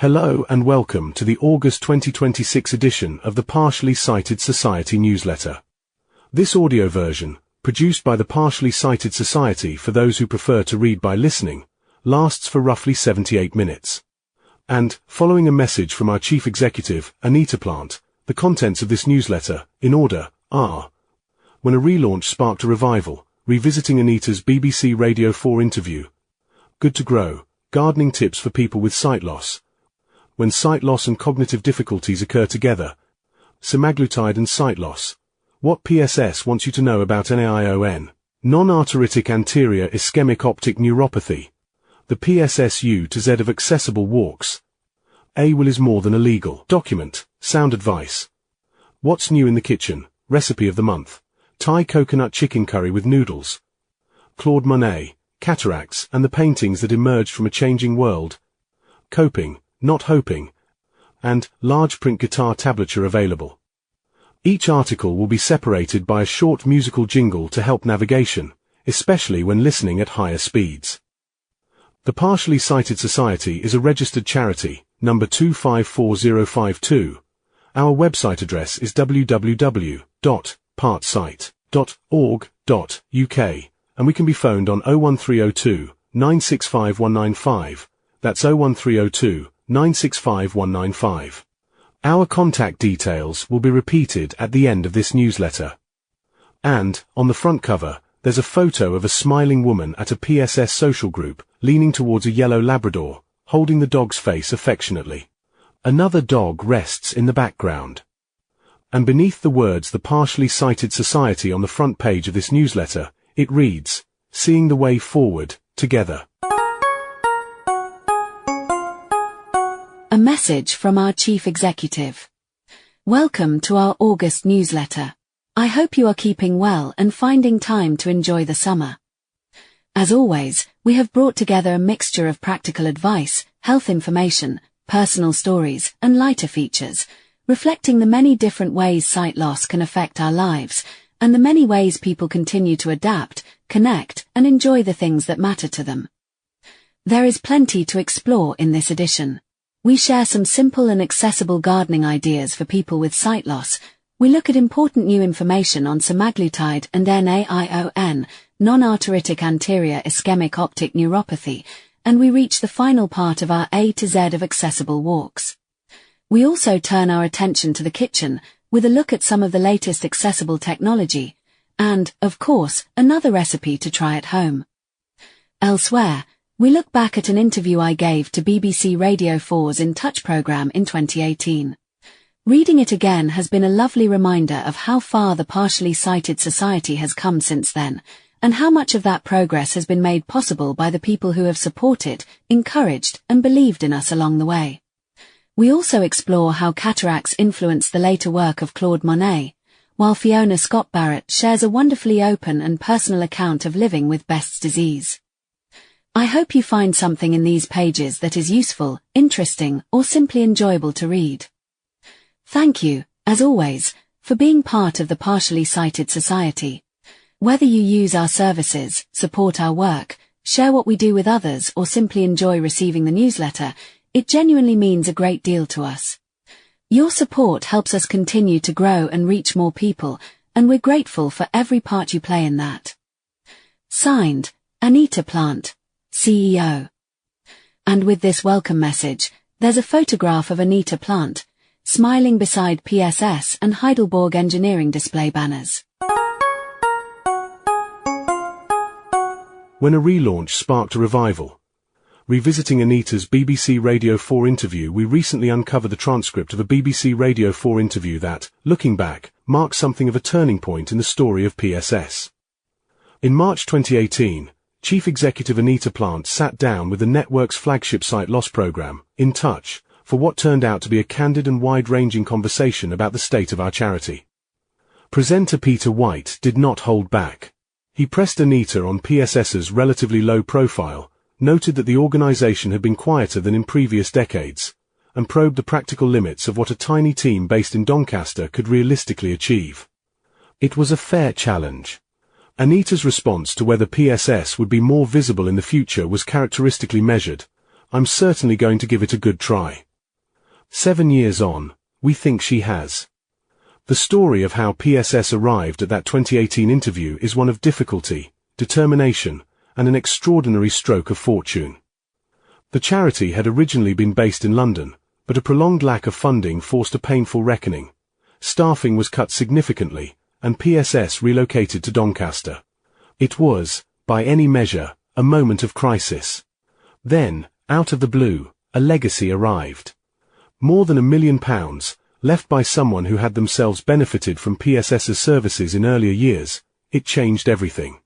Hello and welcome to the August 2026 edition of the Partially Sighted Society newsletter. This audio version, produced by the Partially Sighted Society for those who prefer to read by listening, lasts for roughly 78 minutes. And, following a message from our Chief Executive, Anita Plant, the contents of this newsletter, in order, are: when a relaunch sparked a revival, revisiting Anita's BBC Radio 4 interview; Good to Grow, gardening tips for people with sight loss; when sight loss and cognitive difficulties occur together; semaglutide and sight loss; what PSS wants you to know about NAION; non-arteritic anterior ischemic optic neuropathy; the PSS U to Z of accessible walks; A will is more than a legal document; sound advice; what's new in the kitchen, recipe of the month; Thai coconut chicken curry with noodles; Claude Monet, cataracts and the paintings that emerged from a changing world; coping, not hoping; and large print guitar tablature available. Each article will be separated by a short musical jingle to help navigation, especially when listening at higher speeds. The Partially Sighted Society is a registered charity, number 254052. Our website address is www.partsight.org.uk, and we can be phoned on 01302 965 195. That's 01302 965 195. Our contact details will be repeated at the end of this newsletter. And, on the front cover, there's a photo of a smiling woman at a PSS social group, leaning towards a yellow Labrador, holding the dog's face affectionately. Another dog rests in the background. And beneath the words "The Partially Sighted Society" on the front page of this newsletter, it reads, "Seeing the way forward, together." A message from our Chief Executive. Welcome to our August newsletter. I hope you are keeping well and finding time to enjoy the summer. As always, we have brought together a mixture of practical advice, health information, personal stories, and lighter features, reflecting the many different ways sight loss can affect our lives, and the many ways people continue to adapt, connect, and enjoy the things that matter to them. There is plenty to explore in this edition. We share some simple and accessible gardening ideas for people with sight loss. We look at important new information on semaglutide and NAION, non-arteritic anterior ischemic optic neuropathy, and we reach the final part of our A to Z of accessible walks. We also turn our attention to the kitchen, with a look at some of the latest accessible technology, and, of course, another recipe to try at home. Elsewhere, we look back at an interview I gave to BBC Radio 4's In Touch programme in 2018. Reading it again has been a lovely reminder of how far the Partially Sighted Society has come since then, and how much of that progress has been made possible by the people who have supported, encouraged, and believed in us along the way. We also explore how cataracts influenced the later work of Claude Monet, while Fiona Scott-Barrett shares a wonderfully open and personal account of living with Best's disease. I hope you find something in these pages that is useful, interesting, or simply enjoyable to read. Thank you, as always, for being part of the Partially Sighted Society. Whether you use our services, support our work, share what we do with others, or simply enjoy receiving the newsletter, it genuinely means a great deal to us. Your support helps us continue to grow and reach more people, and we're grateful for every part you play in that. Signed, Anita Plant, CEO. And with this welcome message, there's a photograph of Anita Plant, smiling beside PSS and Heidelberg engineering display banners. When a relaunch sparked a revival. Revisiting Anita's BBC Radio 4 interview, we recently uncovered the transcript of a BBC Radio 4 interview that, looking back, marks something of a turning point in the story of PSS. In March 2018, Chief Executive Anita Plant sat down with the network's flagship sight loss programme, In Touch, for what turned out to be a candid and wide-ranging conversation about the state of our charity. Presenter Peter White did not hold back. He pressed Anita on PSS's relatively low profile, noted that the organisation had been quieter than in previous decades, and probed the practical limits of what a tiny team based in Doncaster could realistically achieve. It was a fair challenge. Anita's response to whether PSS would be more visible in the future was characteristically measured. "I'm certainly going to give it a good try," 7 years on, we think she has. The story of how PSS arrived at that 2018 interview is one of difficulty, determination, and an extraordinary stroke of fortune. The charity had originally been based in London, but a prolonged lack of funding forced a painful reckoning. Staffing was cut significantly, and PSS relocated to Doncaster. It was, by any measure, a moment of crisis. Then, out of the blue, a legacy arrived. More than £1 million, left by someone who had themselves benefited from PSS's services in earlier years. It changed everything.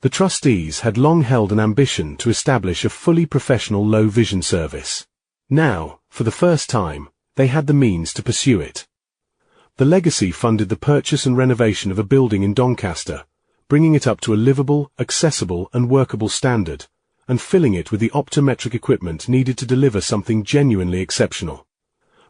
The trustees had long held an ambition to establish a fully professional low vision service. Now, for the first time, they had the means to pursue it. The legacy funded the purchase and renovation of a building in Doncaster, bringing it up to a livable, accessible and workable standard, and filling it with the optometric equipment needed to deliver something genuinely exceptional.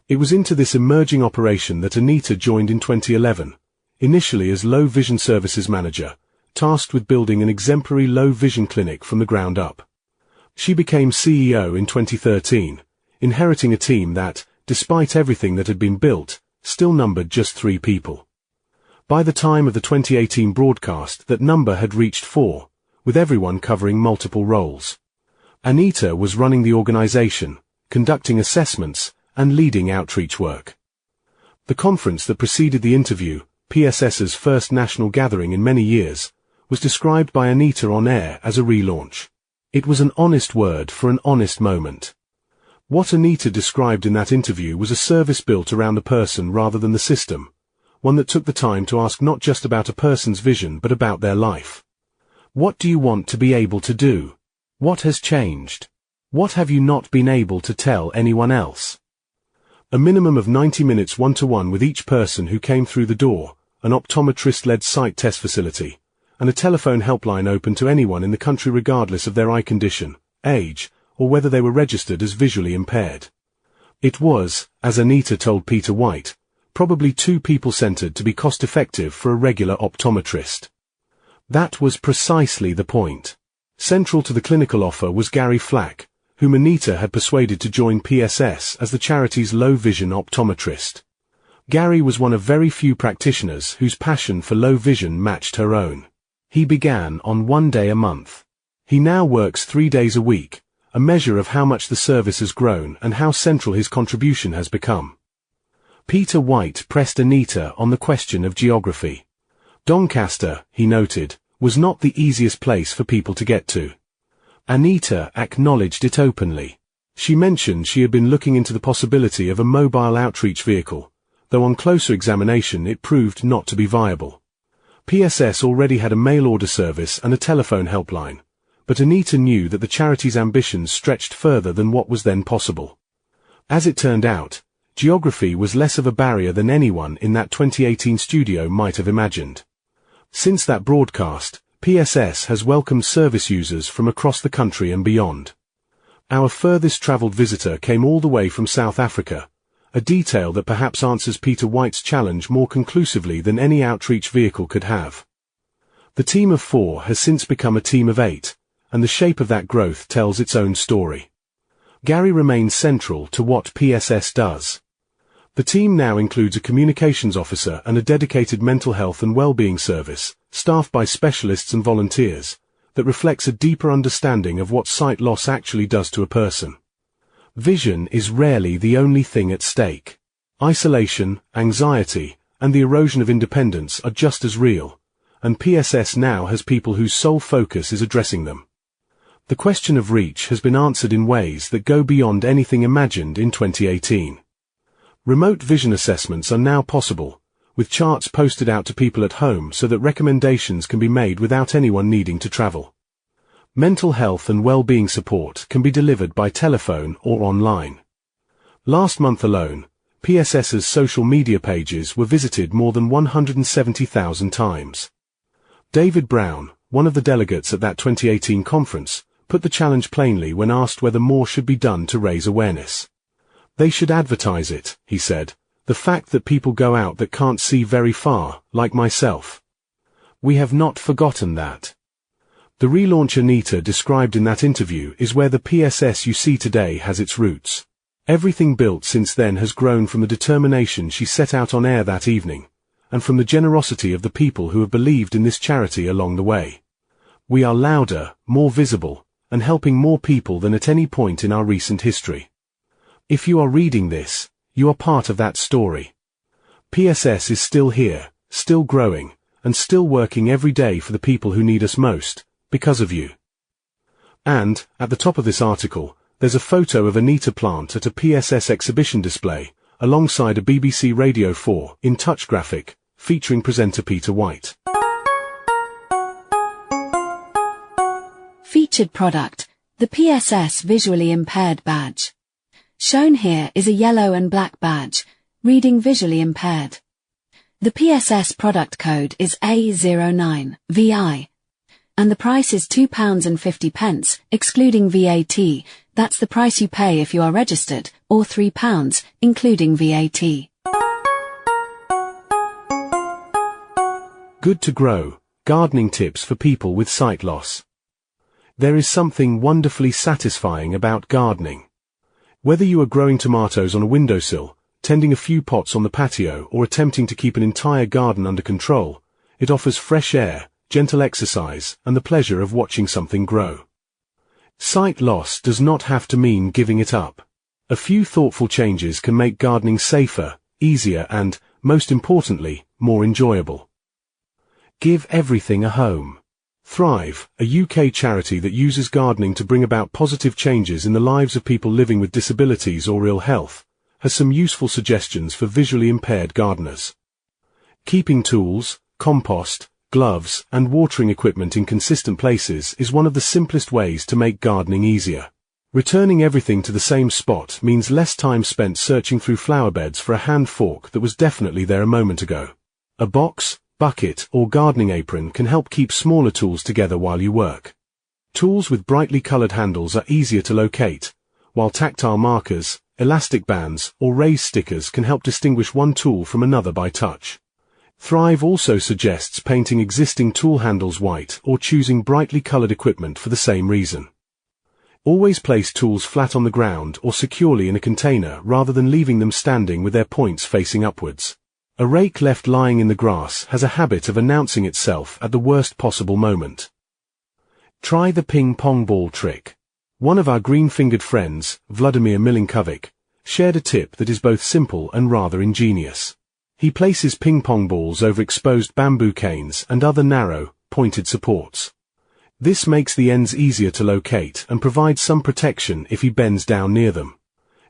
It was into this emerging operation that Anita joined in 2011, initially as low vision services manager, tasked with building an exemplary low vision clinic from the ground up. She became CEO in 2013, inheriting a team that, despite everything that had been built, still numbered just 3 people. By the time of the 2018 broadcast, that number had reached 4, with everyone covering multiple roles. Anita was running the organization, conducting assessments, and leading outreach work. The conference that preceded the interview, PSS's first national gathering in many years, was described by Anita on air as a relaunch. It was an honest word for an honest moment. What Anita described in that interview was a service built around the person rather than the system, one that took the time to ask not just about a person's vision but about their life. What do you want to be able to do? What has changed? What have you not been able to tell anyone else? A minimum of 90 minutes one-to-one with each person who came through the door, an optometrist-led sight test facility, and a telephone helpline open to anyone in the country regardless of their eye condition, age, or whether they were registered as visually impaired. It was, as Anita told Peter White, probably too people-centered to be cost-effective for a regular optometrist. That was precisely the point. Central to the clinical offer was Gary Flack, whom Anita had persuaded to join PSS as the charity's low-vision optometrist. Gary was one of very few practitioners whose passion for low vision matched her own. He began on 1 day a month. He now works 3 days a week, a measure of how much the service has grown and how central his contribution has become. Peter White pressed Anita on the question of geography. Doncaster, he noted, was not the easiest place for people to get to. Anita acknowledged it openly. She mentioned she had been looking into the possibility of a mobile outreach vehicle, though on closer examination it proved not to be viable. PSS already had a mail-order service and a telephone helpline, but Anita knew that the charity's ambitions stretched further than what was then possible. As it turned out, geography was less of a barrier than anyone in that 2018 studio might have imagined. Since that broadcast, PSS has welcomed service users from across the country and beyond. Our furthest travelled visitor came all the way from South Africa, a detail that perhaps answers Peter White's challenge more conclusively than any outreach vehicle could have. The team of 4 has since become a team of 8, and the shape of that growth tells its own story. Gary remains central to what PSS does. The team now includes a communications officer and a dedicated mental health and wellbeing service, staffed by specialists and volunteers, that reflects a deeper understanding of what sight loss actually does to a person. Vision is rarely the only thing at stake. Isolation, anxiety, and the erosion of independence are just as real, and PSS now has people whose sole focus is addressing them. The question of reach has been answered in ways that go beyond anything imagined in 2018. Remote vision assessments are now possible, with charts posted out to people at home so that recommendations can be made without anyone needing to travel. Mental health and well-being support can be delivered by telephone or online. Last month alone, PSS's social media pages were visited more than 170,000 times. David Brown, one of the delegates at that 2018 conference, put the challenge plainly when asked whether more should be done to raise awareness. They should advertise it, he said, the fact that people go out that can't see very far, like myself. We have not forgotten that. The relaunch Anita described in that interview is where the PSS you see today has its roots. Everything built since then has grown from the determination she set out on air that evening, and from the generosity of the people who have believed in this charity along the way. We are louder, more visible, and helping more people than at any point in our recent history. If you are reading this, you are part of that story. PSS is still here, still growing, and still working every day for the people who need us most, because of you. And, at the top of this article, there's a photo of Anita Plant at a PSS exhibition display, alongside a BBC Radio 4 in touch graphic, featuring presenter Peter White. Featured product, the PSS Visually Impaired Badge. Shown here is a yellow and black badge, reading visually impaired. The PSS product code is A09VI, and the price is £2.50, excluding VAT. That's the price you pay if you are registered, or £3, including VAT. Good to grow, gardening tips for people with sight loss. There is something wonderfully satisfying about gardening. Whether you are growing tomatoes on a windowsill, tending a few pots on the patio, or attempting to keep an entire garden under control, it offers fresh air, gentle exercise, and the pleasure of watching something grow. Sight loss does not have to mean giving it up. A few thoughtful changes can make gardening safer, easier, and, most importantly, more enjoyable. Give everything a home. Thrive, a UK charity that uses gardening to bring about positive changes in the lives of people living with disabilities or ill health, has some useful suggestions for visually impaired gardeners. Keeping tools, compost, gloves, and watering equipment in consistent places is one of the simplest ways to make gardening easier. Returning everything to the same spot means less time spent searching through flower beds for a hand fork that was definitely there a moment ago. A box, bucket, or gardening apron can help keep smaller tools together while you work. Tools with brightly colored handles are easier to locate, while tactile markers, elastic bands, or raised stickers can help distinguish one tool from another by touch. Thrive also suggests painting existing tool handles white or choosing brightly colored equipment for the same reason. Always place tools flat on the ground or securely in a container rather than leaving them standing with their points facing upwards. A rake left lying in the grass has a habit of announcing itself at the worst possible moment. Try the ping-pong ball trick. One of our green-fingered friends, Vladimir Milinkovic, shared a tip that is both simple and rather ingenious. He places ping-pong balls over exposed bamboo canes and other narrow, pointed supports. This makes the ends easier to locate and provides some protection if he bends down near them.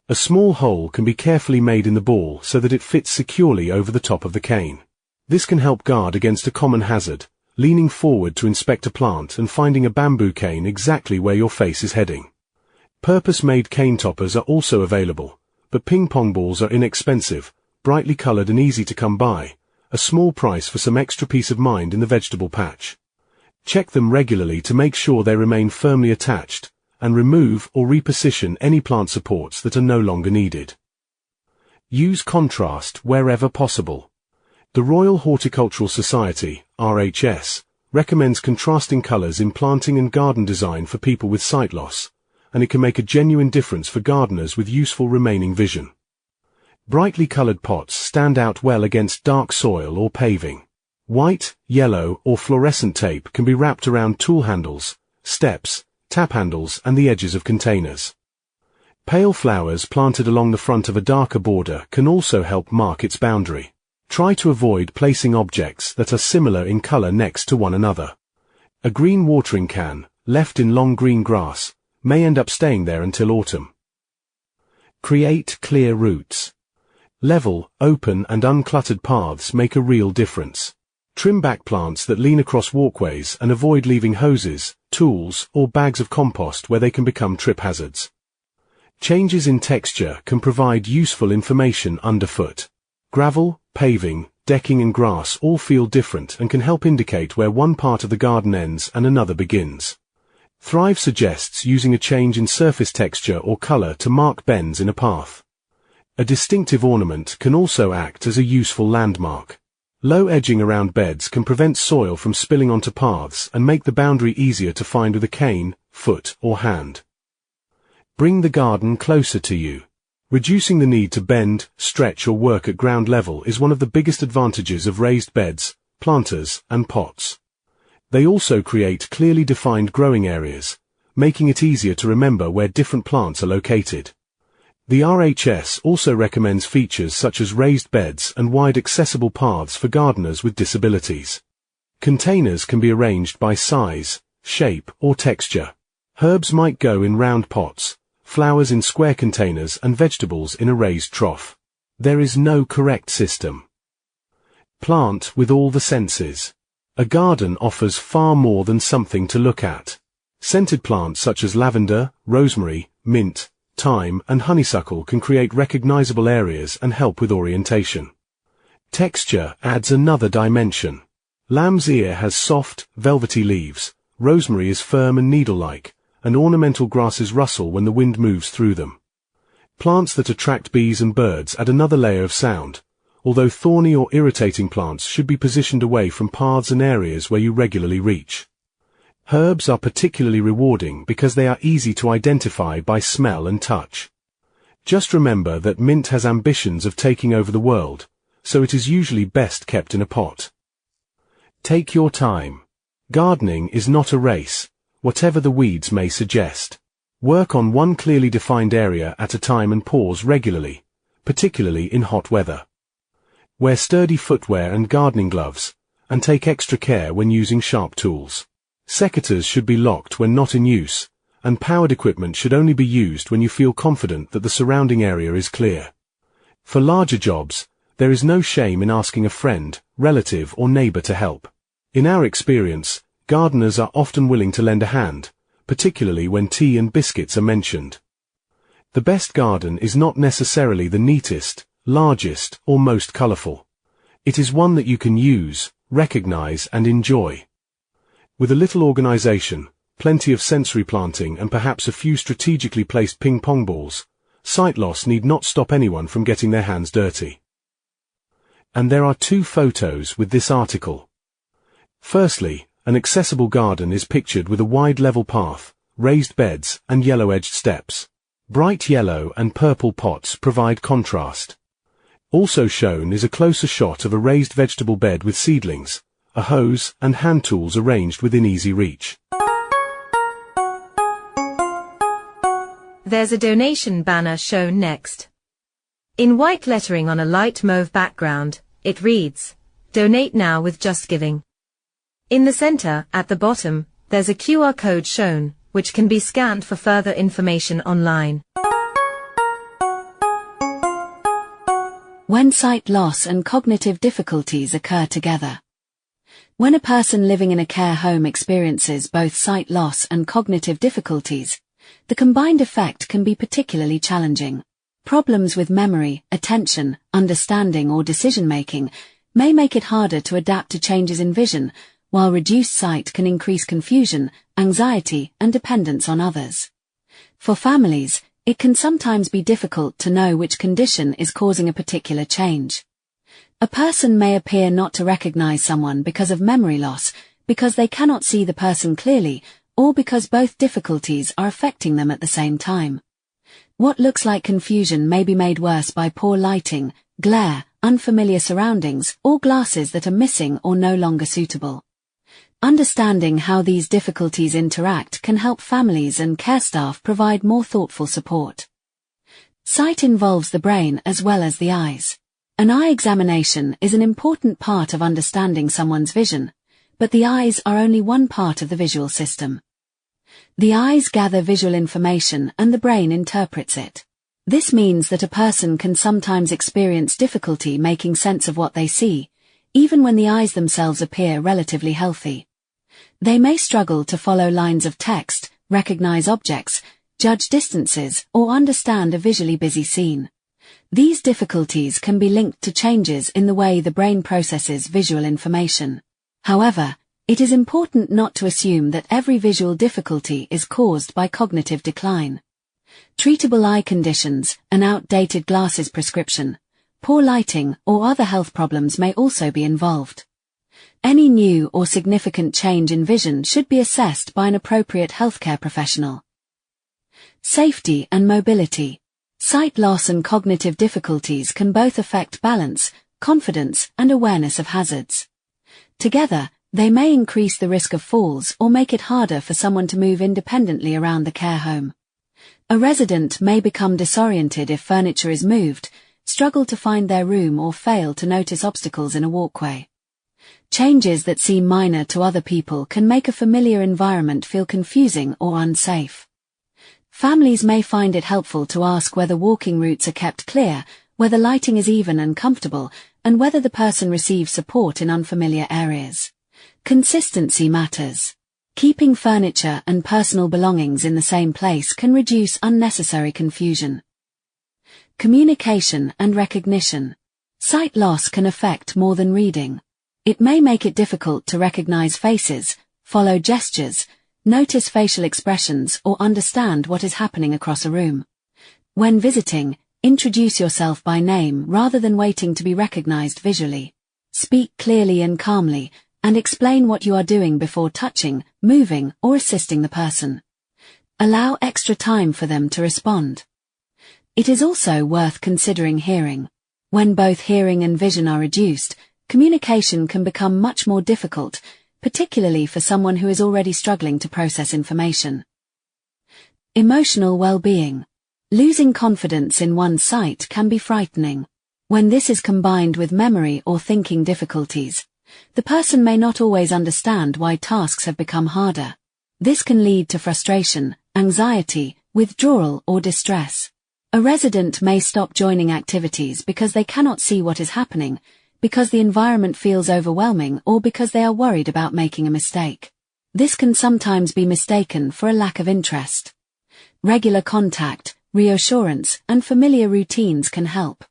A small hole can be carefully made in the ball so that it fits securely over the top of the cane. This can help guard against a common hazard, leaning forward to inspect a plant and finding a bamboo cane exactly where your face is heading. Purpose-made cane toppers are also available, but ping-pong balls are inexpensive, brightly colored and easy to come by, a small price for some extra peace of mind in the vegetable patch. Check them regularly to make sure they remain firmly attached, and remove or reposition any plant supports that are no longer needed. Use contrast wherever possible. The Royal Horticultural Society, RHS, recommends contrasting colors in planting and garden design for people with sight loss, and it can make a genuine difference for gardeners with useful remaining vision. Brightly colored pots stand out well against dark soil or paving. White, yellow, or fluorescent tape can be wrapped around tool handles, steps, tap handles, and the edges of containers. Pale flowers planted along the front of a darker border can also help mark its boundary. Try to avoid placing objects that are similar in color next to one another. A green watering can, left in long green grass, may end up staying there until autumn. Create clear routes. Level, open, and uncluttered paths make a real difference. Trim back plants that lean across walkways and avoid leaving hoses, tools, or bags of compost where they can become trip hazards. Changes in texture can provide useful information underfoot. Gravel, paving, decking, and grass all feel different and can help indicate where one part of the garden ends and another begins. Thrive suggests using a change in surface texture or color to mark bends in a path. A distinctive ornament can also act as a useful landmark. Low edging around beds can prevent soil from spilling onto paths and make the boundary easier to find with a cane, foot, or hand. Bring the garden closer to you. Reducing the need to bend, stretch or work at ground level is one of the biggest advantages of raised beds, planters and pots. They also create clearly defined growing areas, making it easier to remember where different plants are located. The RHS also recommends features such as raised beds and wide accessible paths for gardeners with disabilities. Containers can be arranged by size, shape or texture. Herbs might go in round pots, flowers in square containers and vegetables in a raised trough. There is no correct system. Plant with all the senses. A garden offers far more than something to look at. Scented plants such as lavender, rosemary, mint, thyme and honeysuckle can create recognizable areas and help with orientation. Texture adds another dimension. Lamb's ear has soft, velvety leaves, rosemary is firm and needle-like, and ornamental grasses rustle when the wind moves through them. Plants that attract bees and birds add another layer of sound, although thorny or irritating plants should be positioned away from paths and areas where you regularly reach. Herbs are particularly rewarding because they are easy to identify by smell and touch. Just remember that mint has ambitions of taking over the world, so it is usually best kept in a pot. Take your time. Gardening is not a race, whatever the weeds may suggest. Work on one clearly defined area at a time and pause regularly, particularly in hot weather. Wear sturdy footwear and gardening gloves, and take extra care when using sharp tools. Secateurs should be locked when not in use, and powered equipment should only be used when you feel confident that the surrounding area is clear. For larger jobs, there is no shame in asking a friend, relative or neighbor to help. In our experience, gardeners are often willing to lend a hand, particularly when tea and biscuits are mentioned. The best garden is not necessarily the neatest, largest, or most colorful. It is one that you can use, recognize and enjoy. With a little organization, plenty of sensory planting and perhaps a few strategically placed ping-pong balls, sight loss need not stop anyone from getting their hands dirty. And there are 2 photos with this article. Firstly, an accessible garden is pictured with a wide level path, raised beds and yellow-edged steps. Bright yellow and purple pots provide contrast. Also shown is a closer shot of a raised vegetable bed with seedlings, a hose and hand tools arranged within easy reach. There's a donation banner shown next. In white lettering on a light mauve background, it reads, "Donate now with Just Giving." In the center, at the bottom, there's a QR code shown, which can be scanned for further information online. When sight loss and cognitive difficulties occur together. When a person living in a care home experiences both sight loss and cognitive difficulties, the combined effect can be particularly challenging. Problems with memory, attention, understanding or decision-making may make it harder to adapt to changes in vision, while reduced sight can increase confusion, anxiety, and dependence on others. For families, it can sometimes be difficult to know which condition is causing a particular change. A person may appear not to recognize someone because of memory loss, because they cannot see the person clearly, or because both difficulties are affecting them at the same time. What looks like confusion may be made worse by poor lighting, glare, unfamiliar surroundings, or glasses that are missing or no longer suitable. Understanding how these difficulties interact can help families and care staff provide more thoughtful support. Sight involves the brain as well as the eyes. An eye examination is an important part of understanding someone's vision, but the eyes are only one part of the visual system. The eyes gather visual information and the brain interprets it. This means that a person can sometimes experience difficulty making sense of what they see, even when the eyes themselves appear relatively healthy. They may struggle to follow lines of text, recognize objects, judge distances, or understand a visually busy scene. These difficulties can be linked to changes in the way the brain processes visual information. However, it is important not to assume that every visual difficulty is caused by cognitive decline. Treatable eye conditions, an outdated glasses prescription, poor lighting, or other health problems may also be involved. Any new or significant change in vision should be assessed by an appropriate healthcare professional. Safety and mobility. Sight loss and cognitive difficulties can both affect balance, confidence, and awareness of hazards. Together, they may increase the risk of falls or make it harder for someone to move independently around the care home. A resident may become disoriented if furniture is moved, struggle to find their room, or fail to notice obstacles in a walkway. Changes that seem minor to other people can make a familiar environment feel confusing or unsafe. Families may find it helpful to ask whether walking routes are kept clear, whether lighting is even and comfortable, and whether the person receives support in unfamiliar areas. Consistency matters. Keeping furniture and personal belongings in the same place can reduce unnecessary confusion. Communication and recognition. Sight loss can affect more than reading. It may make it difficult to recognize faces, follow gestures, notice facial expressions, or understand what is happening across a room. When visiting, introduce yourself by name rather than waiting to be recognized visually. Speak clearly and calmly, and explain what you are doing before touching, moving, or assisting the person. Allow extra time for them to respond. It is also worth considering hearing. When both hearing and vision are reduced, communication can become much more difficult, particularly for someone who is already struggling to process information. Emotional well-being. Losing confidence in one's sight can be frightening. When this is combined with memory or thinking difficulties, the person may not always understand why tasks have become harder. This can lead to frustration, anxiety, withdrawal, or distress. A resident may stop joining activities because they cannot see what is happening, because the environment feels overwhelming, or because they are worried about making a mistake. This can sometimes be mistaken for a lack of interest. Regular contact, reassurance, and familiar routines can help.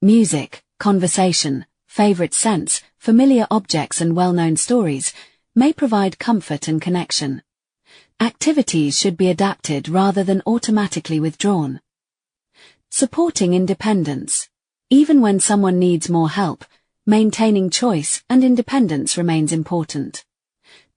Music, conversation, favorite scents, familiar objects, and well-known stories may provide comfort and connection. Activities should be adapted rather than automatically withdrawn. Supporting independence. Even when someone needs more help, maintaining choice and independence remains important.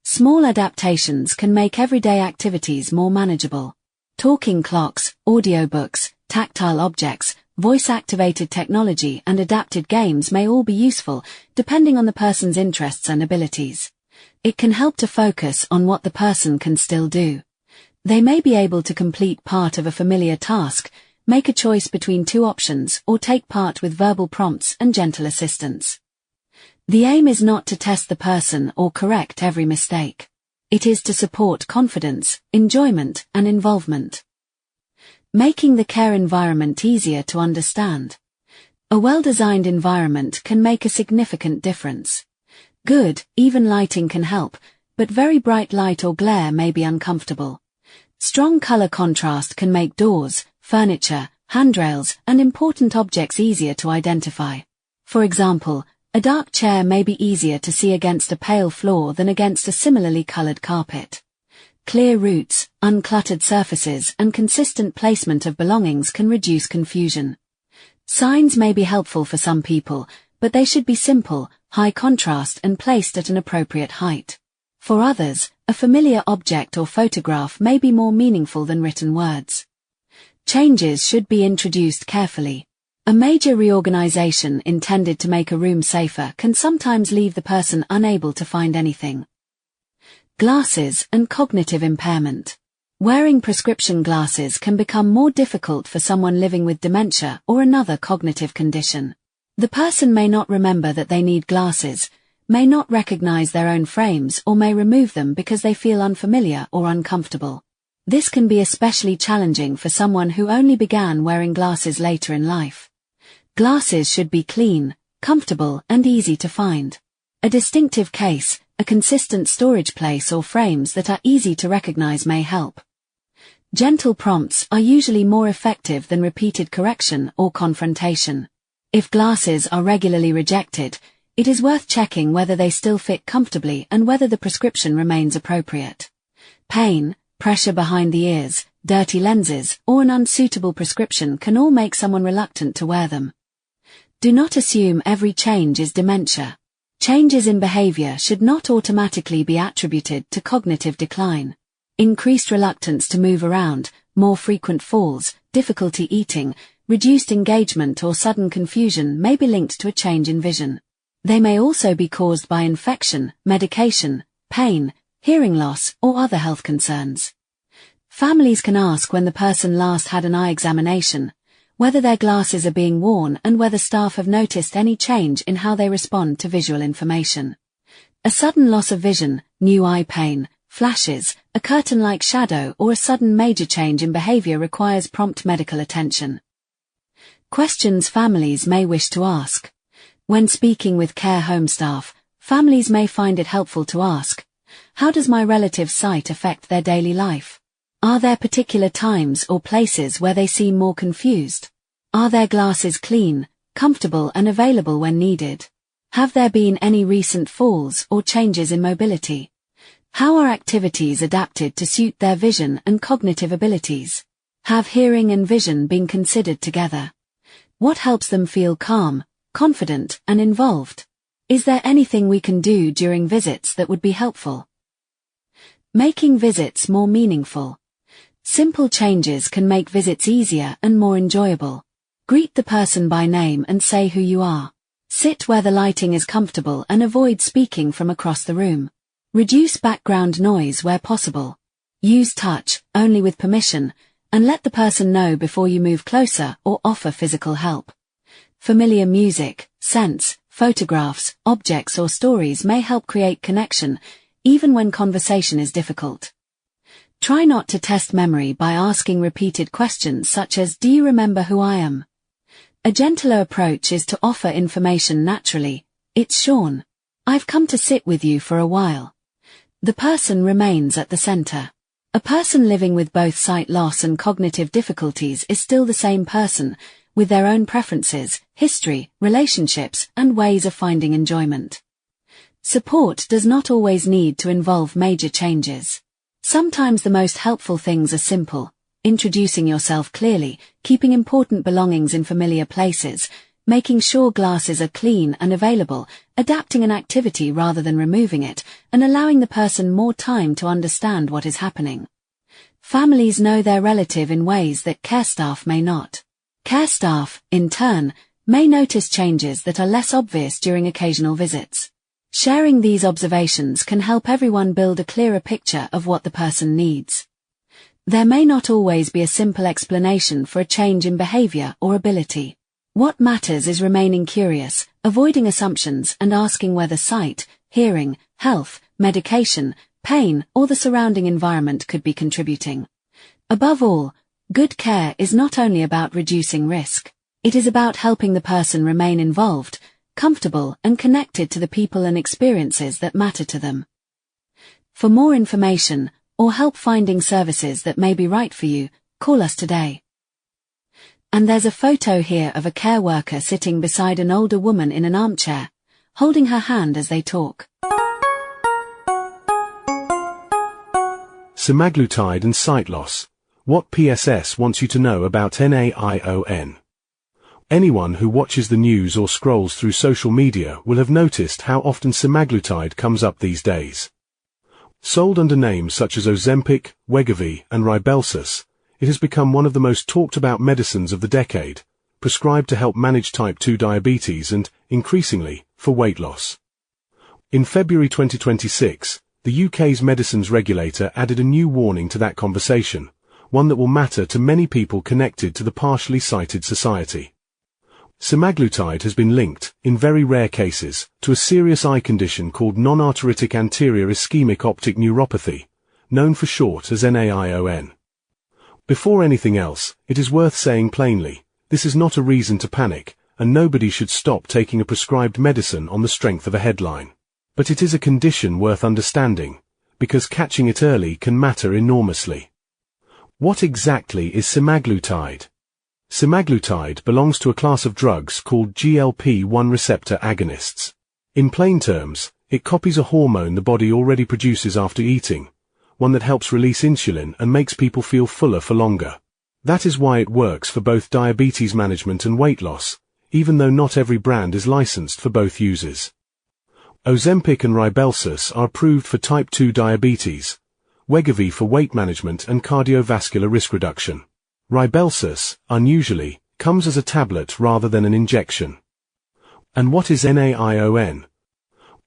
Small adaptations can make everyday activities more manageable. Talking clocks, audiobooks, tactile objects, voice-activated technology, and adapted games may all be useful, depending on the person's interests and abilities. It can help to focus on what the person can still do. They may be able to complete part of a familiar task, make a choice between two options, or take part with verbal prompts and gentle assistance. The aim is not to test the person or correct every mistake. It is to support confidence, enjoyment, and involvement. Making the care environment easier to understand. A well-designed environment can make a significant difference. Good, even lighting can help, but very bright light or glare may be uncomfortable. Strong color contrast can make doors, furniture, handrails, and important objects easier to identify. For example, a dark chair may be easier to see against a pale floor than against a similarly colored carpet. Clear routes, uncluttered surfaces, and consistent placement of belongings can reduce confusion. Signs may be helpful for some people, but they should be simple, high contrast, and placed at an appropriate height. For others, a familiar object or photograph may be more meaningful than written words. Changes should be introduced carefully. A major reorganization intended to make a room safer can sometimes leave the person unable to find anything. Glasses and cognitive impairment. Wearing prescription glasses can become more difficult for someone living with dementia or another cognitive condition. The person may not remember that they need glasses, may not recognize their own frames, or may remove them because they feel unfamiliar or uncomfortable. This can be especially challenging for someone who only began wearing glasses later in life. Glasses should be clean, comfortable, and easy to find. A distinctive case, a consistent storage place, or frames that are easy to recognize may help. Gentle prompts are usually more effective than repeated correction or confrontation. If glasses are regularly rejected, it is worth checking whether they still fit comfortably and whether the prescription remains appropriate. Pain, pressure behind the ears, dirty lenses, or an unsuitable prescription can all make someone reluctant to wear them. Do not assume every change is dementia. Changes in behavior should not automatically be attributed to cognitive decline. Increased reluctance to move around, more frequent falls, difficulty eating, reduced engagement or sudden confusion may be linked to a change in vision. They may also be caused by infection, medication, pain, hearing loss, or other health concerns. Families can ask when the person last had an eye examination, whether their glasses are being worn, and whether staff have noticed any change in how they respond to visual information. A sudden loss of vision, new eye pain, flashes, a curtain-like shadow, or a sudden major change in behavior requires prompt medical attention. Questions families may wish to ask. When speaking with care home staff, families may find it helpful to ask, how does my relative's sight affect their daily life? Are there particular times or places where they seem more confused? Are their glasses clean, comfortable and available when needed? Have there been any recent falls or changes in mobility? How are activities adapted to suit their vision and cognitive abilities? Have hearing and vision been considered together? What helps them feel calm, confident and involved? Is there anything we can do during visits that would be helpful? Making visits more meaningful. Simple changes can make visits easier and more enjoyable. Greet the person by name and say who you are. Sit where the lighting is comfortable and avoid speaking from across the room. Reduce background noise where possible. Use touch, only with permission, and let the person know before you move closer or offer physical help. Familiar music, scents, photographs, objects or stories may help create connection, even when conversation is difficult. Try not to test memory by asking repeated questions such as, "Do you remember who I am?" A gentler approach is to offer information naturally. "It's Sean. I've come to sit with you for a while." The person remains at the center. A person living with both sight loss and cognitive difficulties is still the same person, with their own preferences, history, relationships, and ways of finding enjoyment. Support does not always need to involve major changes. Sometimes the most helpful things are simple: introducing yourself clearly, keeping important belongings in familiar places, making sure glasses are clean and available, adapting an activity rather than removing it, and allowing the person more time to understand what is happening. Families know their relative in ways that care staff may not. Care staff, in turn, may notice changes that are less obvious during occasional visits. Sharing these observations can help everyone build a clearer picture of what the person needs. There may not always be a simple explanation for a change in behavior or ability. What matters is remaining curious, avoiding assumptions, and asking whether sight, hearing, health, medication, pain, or the surrounding environment could be contributing. Above all, good care is not only about reducing risk. It is about helping the person remain involved, comfortable, and connected to the people and experiences that matter to them. For more information, or help finding services that may be right for you, call us today. And there's a photo here of a care worker sitting beside an older woman in an armchair, holding her hand as they talk. Semaglutide and sight loss. What PSS wants you to know about NAION. Anyone who watches the news or scrolls through social media will have noticed how often semaglutide comes up these days. Sold under names such as Ozempic, Wegovy, and Rybelsus, it has become one of the most talked about medicines of the decade, prescribed to help manage type 2 diabetes and, increasingly, for weight loss. In February 2026, the UK's medicines regulator added a new warning to that conversation, one that will matter to many people connected to the partially sighted society. Semaglutide has been linked, in very rare cases, to a serious eye condition called non-arteritic anterior ischemic optic neuropathy, known for short as NAION. Before anything else, it is worth saying plainly, this is not a reason to panic, and nobody should stop taking a prescribed medicine on the strength of a headline. But it is a condition worth understanding, because catching it early can matter enormously. What exactly is semaglutide? Semaglutide belongs to a class of drugs called GLP-1 receptor agonists. In plain terms, it copies a hormone the body already produces after eating, one that helps release insulin and makes people feel fuller for longer. That is why it works for both diabetes management and weight loss, even though not every brand is licensed for both uses. Ozempic and Rybelsus are approved for type 2 diabetes, Wegovy for weight management and cardiovascular risk reduction. Ribelsus, unusually, comes as a tablet rather than an injection. And what is NAION?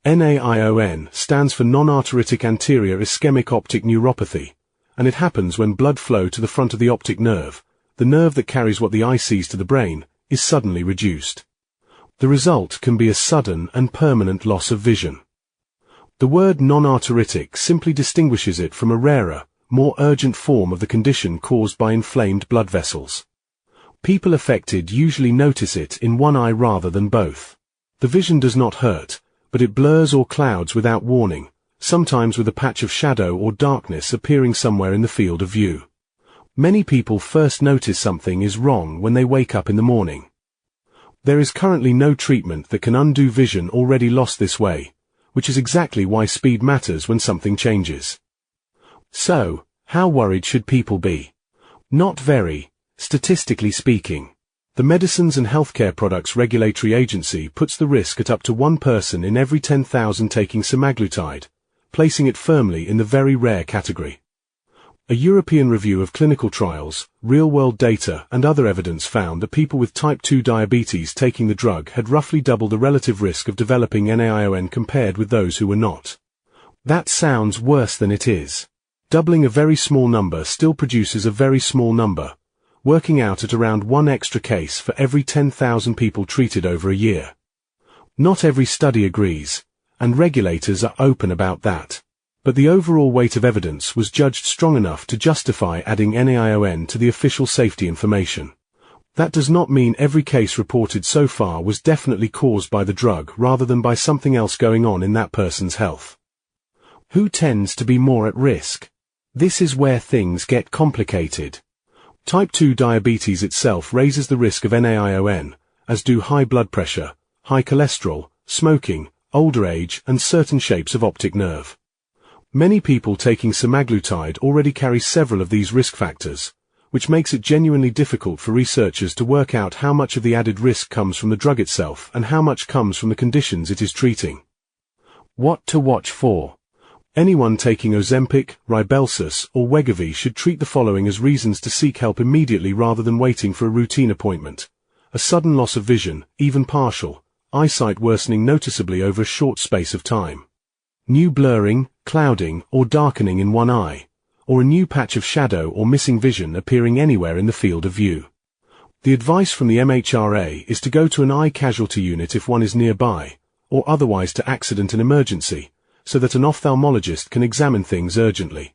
NAION stands for non-arteritic anterior ischemic optic neuropathy, and it happens when blood flow to the front of the optic nerve, the nerve that carries what the eye sees to the brain, is suddenly reduced. The result can be a sudden and permanent loss of vision. The word non-arteritic simply distinguishes it from a rarer, more urgent form of the condition caused by inflamed blood vessels. People affected usually notice it in one eye rather than both. The vision does not hurt, but it blurs or clouds without warning, sometimes with a patch of shadow or darkness appearing somewhere in the field of view. Many people first notice something is wrong when they wake up in the morning. There is currently no treatment that can undo vision already lost this way, which is exactly why speed matters when something changes. So, how worried should people be? Not very, statistically speaking. The Medicines and Healthcare Products Regulatory Agency puts the risk at up to 1 person in every 10,000 taking semaglutide, placing it firmly in the very rare category. A European review of clinical trials, real-world data and other evidence found that people with type 2 diabetes taking the drug had roughly double the relative risk of developing NAION compared with those who were not. That sounds worse than it is. Doubling a very small number still produces a very small number, working out at around 1 extra case for every 10,000 people treated over a year. Not every study agrees, and regulators are open about that. But the overall weight of evidence was judged strong enough to justify adding NAION to the official safety information. That does not mean every case reported so far was definitely caused by the drug rather than by something else going on in that person's health. Who tends to be more at risk? This is where things get complicated. Type 2 diabetes itself raises the risk of NAION, as do high blood pressure, high cholesterol, smoking, older age, and certain shapes of optic nerve. Many people taking semaglutide already carry several of these risk factors, which makes it genuinely difficult for researchers to work out how much of the added risk comes from the drug itself and how much comes from the conditions it is treating. What to watch for? Anyone taking Ozempic, Ribelsus, or Wegovy should treat the following as reasons to seek help immediately rather than waiting for a routine appointment. A sudden loss of vision, even partial, eyesight worsening noticeably over a short space of time. New blurring, clouding, or darkening in one eye, or a new patch of shadow or missing vision appearing anywhere in the field of view. The advice from the MHRA is to go to an eye casualty unit if one is nearby, or otherwise to accident and emergency, so that an ophthalmologist can examine things urgently.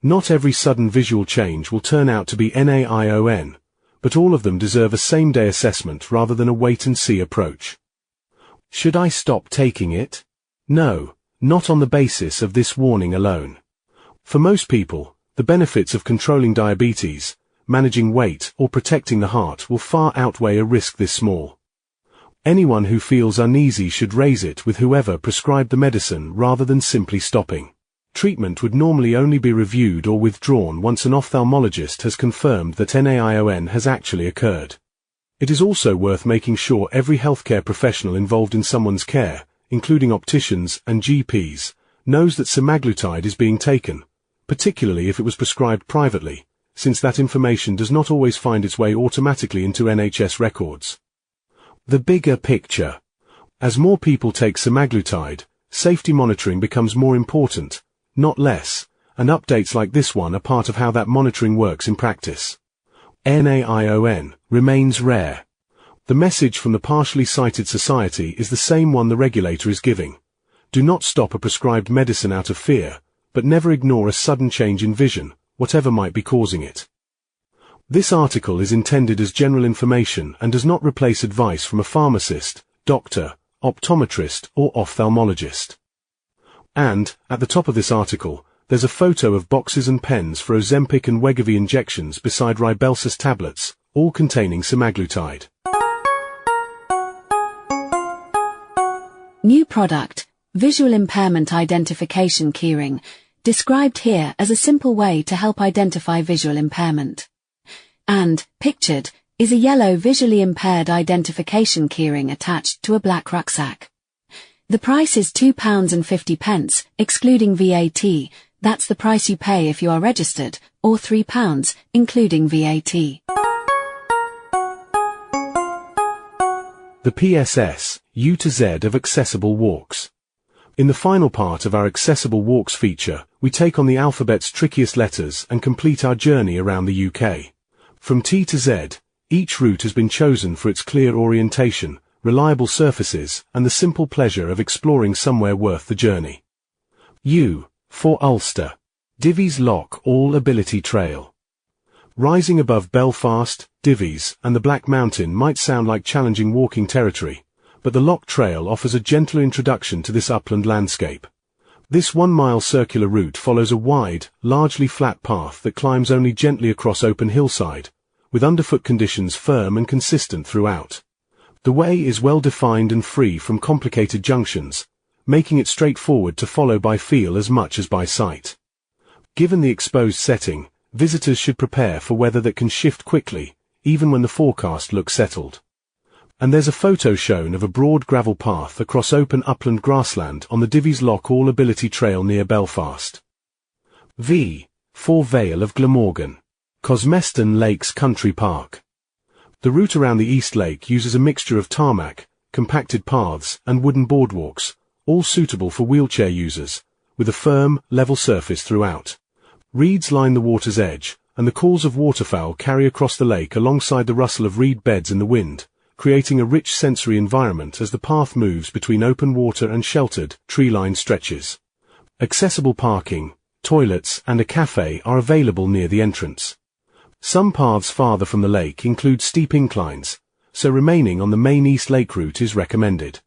Not every sudden visual change will turn out to be NAION, but all of them deserve a same-day assessment rather than a wait-and-see approach. Should I stop taking it? No. Not on the basis of this warning alone. For most people, the benefits of controlling diabetes, managing weight, or protecting the heart will far outweigh a risk this small. Anyone who feels uneasy should raise it with whoever prescribed the medicine rather than simply stopping. Treatment would normally only be reviewed or withdrawn once an ophthalmologist has confirmed that NAION has actually occurred. It is also worth making sure every healthcare professional involved in someone's care, including opticians and GPs, knows that semaglutide is being taken, particularly if it was prescribed privately, since that information does not always find its way automatically into NHS records. The bigger picture. As more people take semaglutide, safety monitoring becomes more important, not less, and updates like this one are part of how that monitoring works in practice. NAION remains rare. The message from the partially sighted society is the same one the regulator is giving. Do not stop a prescribed medicine out of fear, but never ignore a sudden change in vision, whatever might be causing it. This article is intended as general information and does not replace advice from a pharmacist, doctor, optometrist, or ophthalmologist. And, at the top of this article, there's a photo of boxes and pens for Ozempic and Wegovy injections beside Ribelsus tablets, all containing semaglutide. New product, visual impairment identification keyring, described here as a simple way to help identify visual impairment. And, pictured, is a yellow visually impaired identification keyring attached to a black rucksack. The price is £2.50, excluding VAT, that's the price you pay if you are registered, or £3, including VAT. The PSS, U to Z of accessible walks. In the final part of our Accessible Walks feature, we take on the alphabet's trickiest letters and complete our journey around the UK. From T to Z, each route has been chosen for its clear orientation, reliable surfaces, and the simple pleasure of exploring somewhere worth the journey. U, for Ulster. Divies Loch All Ability Trail. Rising above Belfast, Divies, and the Black Mountain might sound like challenging walking territory, but the Loch Trail offers a gentler introduction to this upland landscape. This 1-mile circular route follows a wide, largely flat path that climbs only gently across open hillside, with underfoot conditions firm and consistent throughout. The way is well defined and free from complicated junctions, making it straightforward to follow by feel as much as by sight. Given the exposed setting, visitors should prepare for weather that can shift quickly, even when the forecast looks settled. And there's a photo shown of a broad gravel path across open upland grassland on the Divies Loch All Ability Trail near Belfast. V, for Vale of Glamorgan. Cosmeston Lakes Country Park. The route around the East Lake uses a mixture of tarmac, compacted paths, and wooden boardwalks, all suitable for wheelchair users, with a firm, level surface throughout. Reeds line the water's edge, and the calls of waterfowl carry across the lake alongside the rustle of reed beds in the wind, creating a rich sensory environment as the path moves between open water and sheltered, tree-lined stretches. Accessible parking, toilets, and a cafe are available near the entrance. Some paths farther from the lake include steep inclines, so remaining on the main East Lake route is recommended.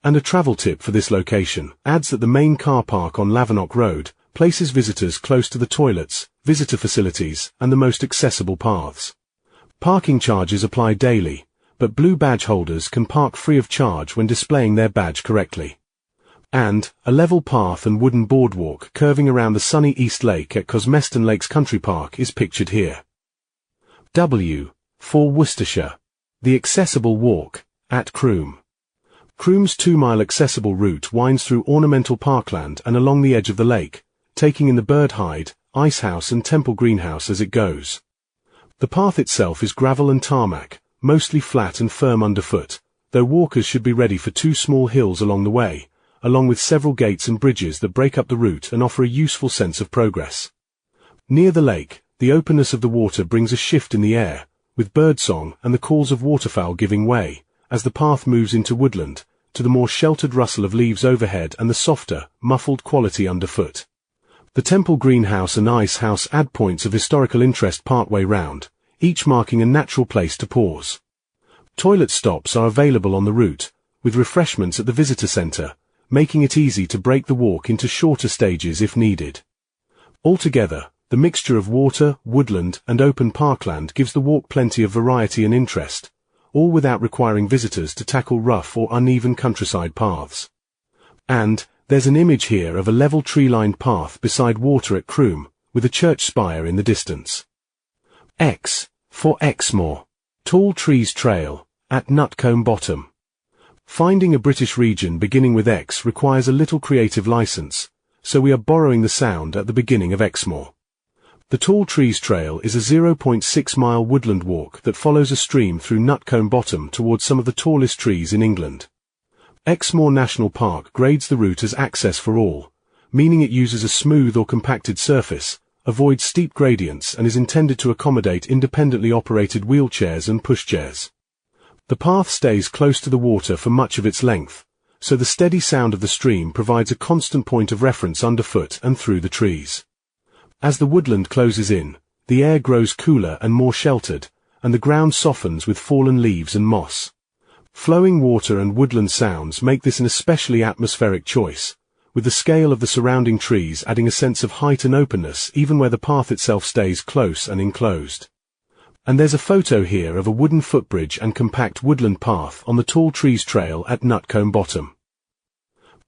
And a travel tip for this location adds that the main car park on Lavernock Road places visitors close to the toilets, visitor facilities, and the most accessible paths. Parking charges apply daily, but blue badge holders can park free of charge when displaying their badge correctly. And a level path and wooden boardwalk curving around the sunny East Lake at Cosmeston Lakes Country Park is pictured here. W, for Worcestershire. The Accessible Walk, at Croom. Croom's 2-mile accessible route winds through ornamental parkland and along the edge of the lake, taking in the Birdhide, Icehouse and Temple Greenhouse as it goes. The path itself is gravel and tarmac, mostly flat and firm underfoot, though walkers should be ready for 2 small hills along the way, along with several gates and bridges that break up the route and offer a useful sense of progress. Near the lake, the openness of the water brings a shift in the air, with birdsong and the calls of waterfowl giving way, as the path moves into woodland, to the more sheltered rustle of leaves overhead and the softer, muffled quality underfoot. The Temple Greenhouse and Icehouse add points of historical interest partway round, each marking a natural place to pause. Toilet stops are available on the route, with refreshments at the visitor centre, making it easy to break the walk into shorter stages if needed. Altogether, the mixture of water, woodland, and open parkland gives the walk plenty of variety and interest, all without requiring visitors to tackle rough or uneven countryside paths. And there's an image here of a level tree-lined path beside water at Croom, with a church spire in the distance. X, for Exmoor. Tall Trees Trail, at Nutcombe Bottom. Finding a British region beginning with X requires a little creative license, so we are borrowing the sound at the beginning of Exmoor. The Tall Trees Trail is a 0.6-mile woodland walk that follows a stream through Nutcombe Bottom towards some of the tallest trees in England. Exmoor National Park grades the route as access for all, meaning it uses a smooth or compacted surface, avoids steep gradients and is intended to accommodate independently operated wheelchairs and pushchairs. The path stays close to the water for much of its length, so the steady sound of the stream provides a constant point of reference underfoot and through the trees. As the woodland closes in, the air grows cooler and more sheltered, and the ground softens with fallen leaves and moss. Flowing water and woodland sounds make this an especially atmospheric choice, with the scale of the surrounding trees adding a sense of height and openness even where the path itself stays close and enclosed. And there's a photo here of a wooden footbridge and compact woodland path on the Tall Trees Trail at Nutcombe Bottom.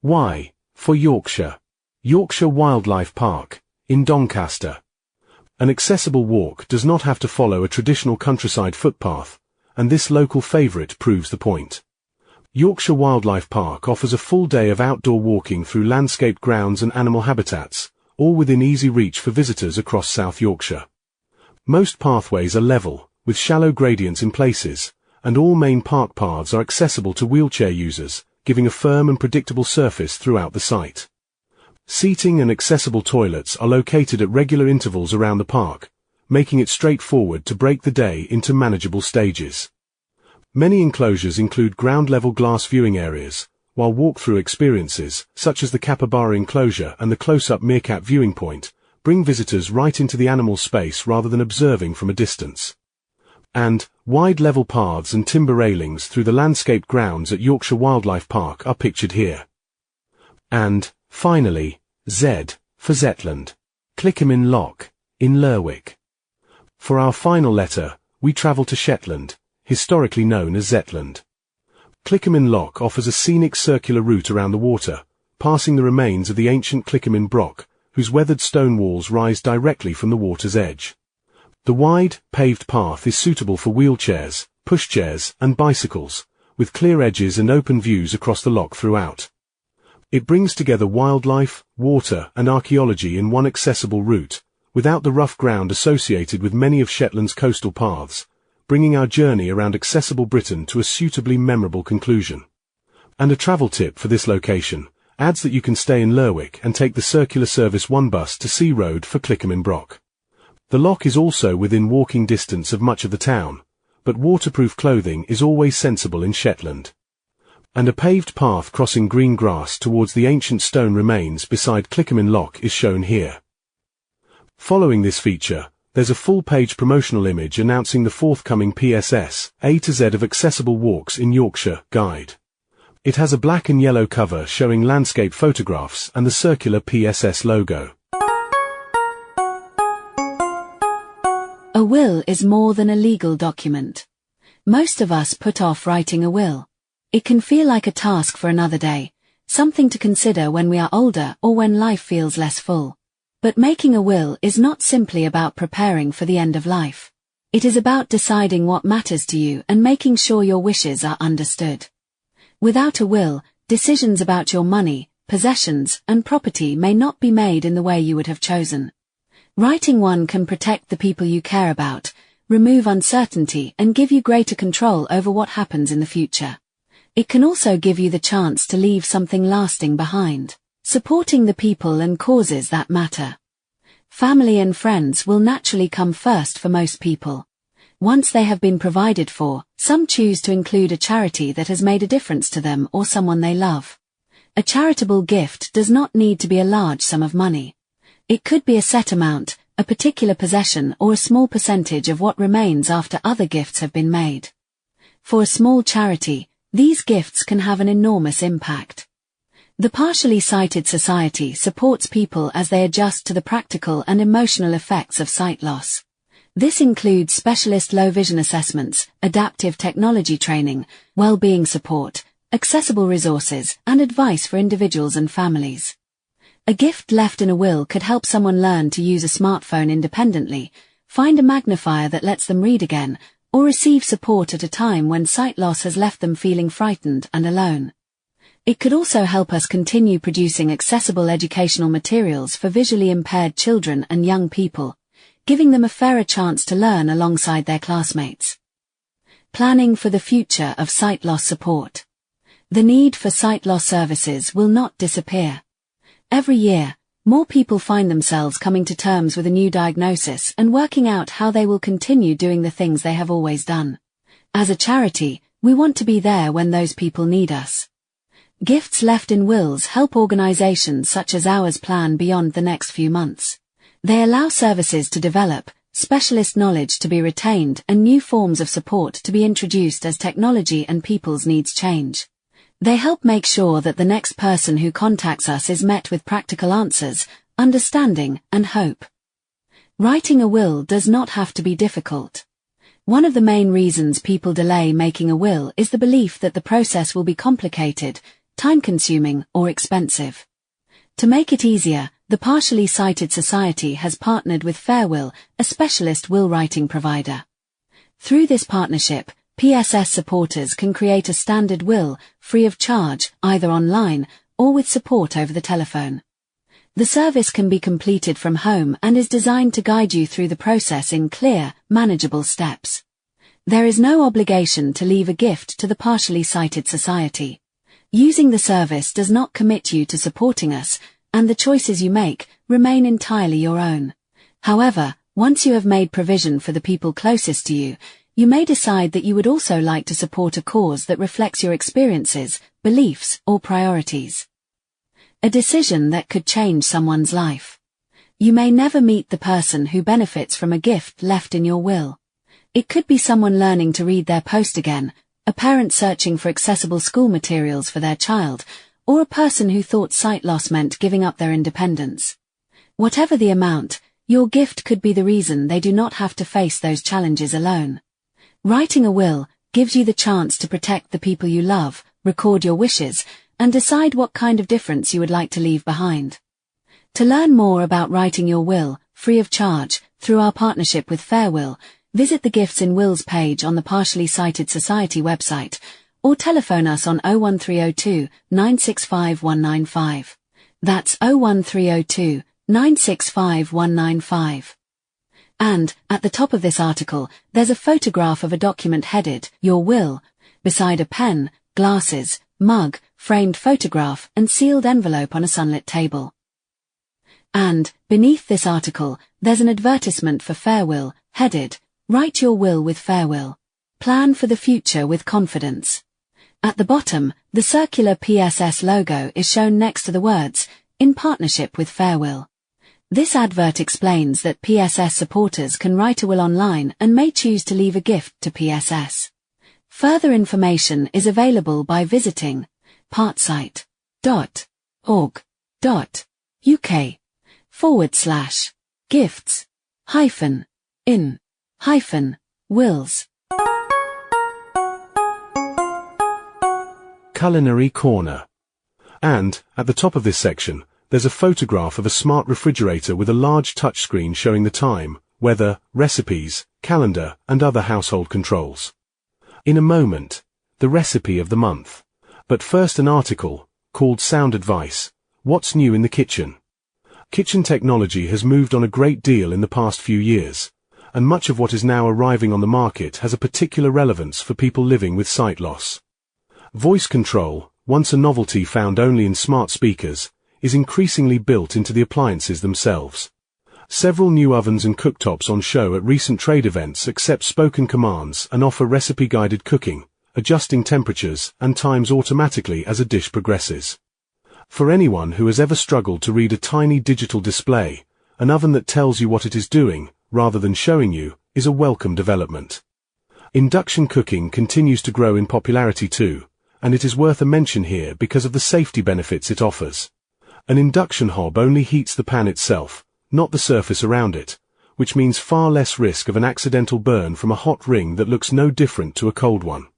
Y, for Yorkshire. Yorkshire Wildlife Park, in Doncaster. An accessible walk does not have to follow a traditional countryside footpath, and this local favourite proves the point. Yorkshire Wildlife Park offers a full day of outdoor walking through landscaped grounds and animal habitats, all within easy reach for visitors across South Yorkshire. Most pathways are level, with shallow gradients in places, and all main park paths are accessible to wheelchair users, giving a firm and predictable surface throughout the site. Seating and accessible toilets are located at regular intervals around the park, making it straightforward to break the day into manageable stages. Many enclosures include ground-level glass viewing areas, while walk-through experiences, such as the capybara enclosure and the close-up meerkat viewing point, bring visitors right into the animal space rather than observing from a distance. And wide level paths and timber railings through the landscaped grounds at Yorkshire Wildlife Park are pictured here. And, finally, Z for Zetland, Clickerman Loch, in Lerwick. For our final letter, we travel to Shetland, historically known as Zetland. Clickerman Loch offers a scenic circular route around the water, passing the remains of the ancient Clickerman Broch, whose weathered stone walls rise directly from the water's edge. The wide, paved path is suitable for wheelchairs, pushchairs, and bicycles, with clear edges and open views across the loch throughout. It brings together wildlife, water, and archaeology in one accessible route, without the rough ground associated with many of Shetland's coastal paths, bringing our journey around accessible Britain to a suitably memorable conclusion. And a travel tip for this location adds that you can stay in Lerwick and take the Circular Service 1 bus to Sea Road for Clickerman Broch. The loch is also within walking distance of much of the town, but waterproof clothing is always sensible in Shetland. And a paved path crossing green grass towards the ancient stone remains beside Clickerman Loch is shown here. Following this feature, there's a full-page promotional image announcing the forthcoming PSS A to Z of Accessible Walks in Yorkshire guide. It has a black and yellow cover showing landscape photographs and the circular PSS logo. A will is more than a legal document. Most of us put off writing a will. It can feel like a task for another day, something to consider when we are older or when life feels less full. But making a will is not simply about preparing for the end of life. It is about deciding what matters to you and making sure your wishes are understood. Without a will, decisions about your money, possessions, and property may not be made in the way you would have chosen. Writing one can protect the people you care about, remove uncertainty, and give you greater control over what happens in the future. It can also give you the chance to leave something lasting behind, supporting the people and causes that matter. Family and friends will naturally come first for most people. Once they have been provided for, some choose to include a charity that has made a difference to them or someone they love. A charitable gift does not need to be a large sum of money. It could be a set amount, a particular possession, or a small percentage of what remains after other gifts have been made. For a small charity, these gifts can have an enormous impact. The Partially Sighted Society supports people as they adjust to the practical and emotional effects of sight loss. This includes specialist low vision assessments, adaptive technology training, well-being support, accessible resources, and advice for individuals and families. A gift left in a will could help someone learn to use a smartphone independently, find a magnifier that lets them read again, or receive support at a time when sight loss has left them feeling frightened and alone. It could also help us continue producing accessible educational materials for visually impaired children and young people, giving them a fairer chance to learn alongside their classmates. Planning for the future of sight loss support. The need for sight loss services will not disappear. Every year, more people find themselves coming to terms with a new diagnosis and working out how they will continue doing the things they have always done. As a charity, we want to be there when those people need us. Gifts left in wills help organizations such as ours plan beyond the next few months. They allow services to develop, specialist knowledge to be retained, and new forms of support to be introduced as technology and people's needs change. They help make sure that the next person who contacts us is met with practical answers, understanding, and hope. Writing a will does not have to be difficult. One of the main reasons people delay making a will is the belief that the process will be complicated, time-consuming, or expensive. To make it easier, the Partially Sighted Society has partnered with Fairwill, a specialist will writing provider. Through this partnership, PSS supporters can create a standard will, free of charge, either online, or with support over the telephone. The service can be completed from home and is designed to guide you through the process in clear, manageable steps. There is no obligation to leave a gift to the Partially Sighted Society. Using the service does not commit you to supporting us, and the choices you make remain entirely your own. However, once you have made provision for the people closest to you, you may decide that you would also like to support a cause that reflects your experiences, beliefs, or priorities. A decision that could change someone's life. You may never meet the person who benefits from a gift left in your will. It could be someone learning to read their post again, a parent searching for accessible school materials for their child, or a person who thought sight loss meant giving up their independence. Whatever the amount, your gift could be the reason they do not have to face those challenges alone. Writing a will gives you the chance to protect the people you love, record your wishes, and decide what kind of difference you would like to leave behind. To learn more about writing your will, free of charge, through our partnership with Fairwill, visit the Gifts in Wills page on the Partially Sighted Society website, or telephone us on 01302 965 195. That's 01302 965 195. And, at the top of this article, there's a photograph of a document headed, Your Will, beside a pen, glasses, mug, framed photograph and sealed envelope on a sunlit table. And, beneath this article, there's an advertisement for Fairwill, headed, Write Your Will with Fairwill. Plan for the future with confidence. At the bottom, the circular PSS logo is shown next to the words, In partnership with Fairwill. This advert explains that PSS supporters can write a will online and may choose to leave a gift to PSS. Further information is available by visiting partsite.org.uk/gifts-in-wills. Culinary Corner. And, at the top of this section, there's a photograph of a smart refrigerator with a large touchscreen showing the time, weather, recipes, calendar, and other household controls. In a moment, the recipe of the month. But first an article, called Sound Advice, What's New in the Kitchen? Kitchen technology has moved on a great deal in the past few years, and much of what is now arriving on the market has a particular relevance for people living with sight loss. Voice control, once a novelty found only in smart speakers, is increasingly built into the appliances themselves. Several new ovens and cooktops on show at recent trade events accept spoken commands and offer recipe-guided cooking, adjusting temperatures and times automatically as a dish progresses. For anyone who has ever struggled to read a tiny digital display, an oven that tells you what it is doing, rather than showing you, is a welcome development. Induction cooking continues to grow in popularity too, and it is worth a mention here because of the safety benefits it offers. An induction hob only heats the pan itself, not the surface around it, which means far less risk of an accidental burn from a hot ring that looks no different to a cold one.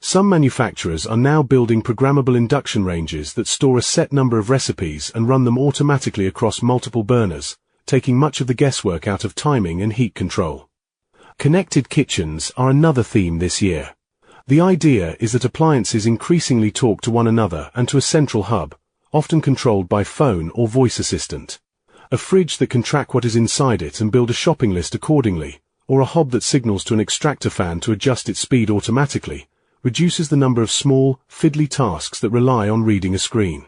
Some manufacturers are now building programmable induction ranges that store a set number of recipes and run them automatically across multiple burners, taking much of the guesswork out of timing and heat control. Connected kitchens are another theme this year. The idea is that appliances increasingly talk to one another and to a central hub, often controlled by phone or voice assistant. A fridge that can track what is inside it and build a shopping list accordingly, or a hob that signals to an extractor fan to adjust its speed automatically, reduces the number of small, fiddly tasks that rely on reading a screen.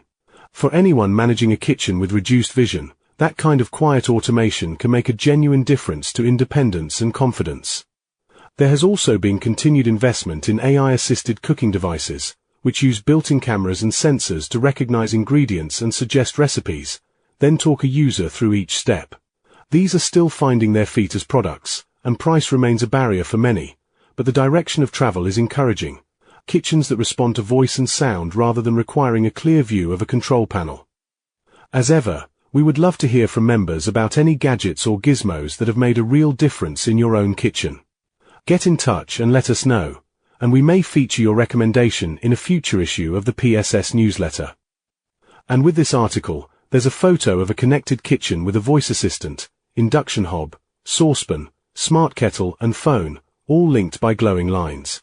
For anyone managing a kitchen with reduced vision, that kind of quiet automation can make a genuine difference to independence and confidence. There has also been continued investment in AI-assisted cooking devices, which use built-in cameras and sensors to recognize ingredients and suggest recipes, then talk a user through each step. These are still finding their feet as products, and price remains a barrier for many, but the direction of travel is encouraging. Kitchens that respond to voice and sound rather than requiring a clear view of a control panel. As ever, we would love to hear from members about any gadgets or gizmos that have made a real difference in your own kitchen. Get in touch and let us know, and we may feature your recommendation in a future issue of the PSS Newsletter. And with this article, there's a photo of a connected kitchen with a voice assistant, induction hob, saucepan, smart kettle and phone, all linked by glowing lines.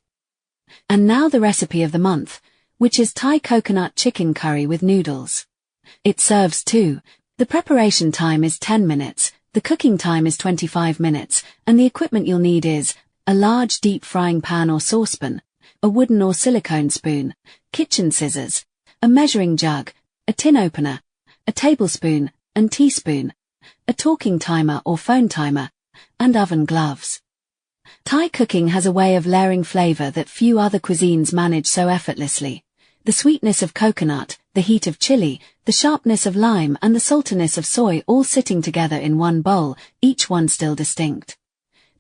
And now the recipe of the month, which is Thai coconut chicken curry with noodles. It serves 2 The preparation time is 10 minutes, the cooking time is 25 minutes, and the equipment you'll need is a large deep frying pan or saucepan, a wooden or silicone spoon, kitchen scissors, a measuring jug, a tin opener, a tablespoon and teaspoon, a talking timer or phone timer, and oven gloves. Thai cooking has a way of layering flavor that few other cuisines manage so effortlessly. The sweetness of coconut, the heat of chili, the sharpness of lime and the saltiness of soy all sitting together in one bowl, each one still distinct.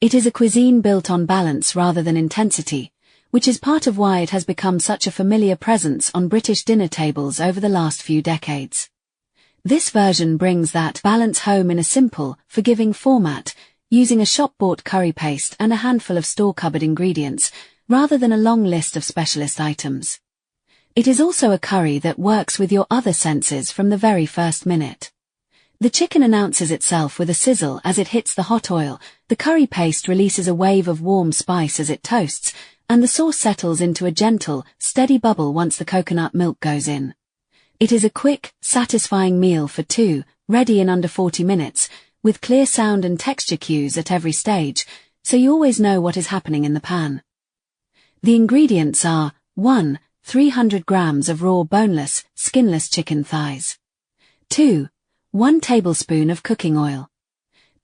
It is a cuisine built on balance rather than intensity, which is part of why it has become such a familiar presence on British dinner tables over the last few decades. This version brings that balance home in a simple, forgiving format, using a shop-bought curry paste and a handful of store-cupboard ingredients, rather than a long list of specialist items. It is also a curry that works with your other senses from the very first minute. The chicken announces itself with a sizzle as it hits the hot oil, the curry paste releases a wave of warm spice as it toasts, and the sauce settles into a gentle, steady bubble once the coconut milk goes in. It is a quick, satisfying meal for two, ready in under 40 minutes, with clear sound and texture cues at every stage, so you always know what is happening in the pan. The ingredients are 1. 300 grams of raw boneless, skinless chicken thighs. 2. 1 tablespoon of cooking oil.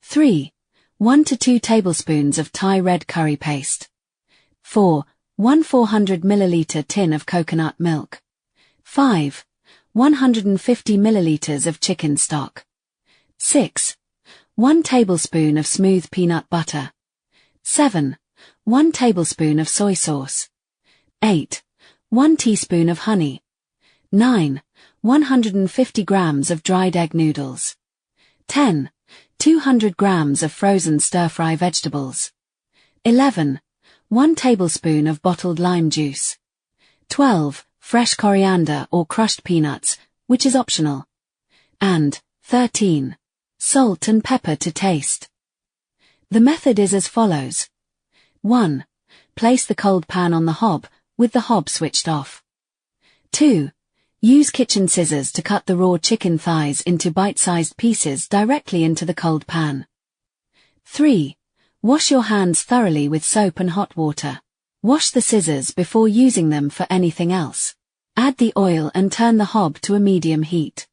3. 1 to 2 tablespoons of Thai red curry paste. 4. 1 400 milliliter tin of coconut milk. 5. 150 milliliters of chicken stock. 6. 1 tablespoon of smooth peanut butter. 7. 1 tablespoon of soy sauce. 8. 1 teaspoon of honey. 9. 150 grams of dried egg noodles. 10. 200 grams of frozen stir-fry vegetables. 11. 1 tablespoon of bottled lime juice. 12. Fresh coriander or crushed peanuts, which is optional. And 13. Salt and pepper to taste. The method is as follows. 1. Place the cold pan on the hob, with the hob switched off. 2. Use kitchen scissors to cut the raw chicken thighs into bite-sized pieces directly into the cold pan. 3. Wash your hands thoroughly with soap and hot water. Wash the scissors before using them for anything else. Add the oil and turn the hob to a medium heat.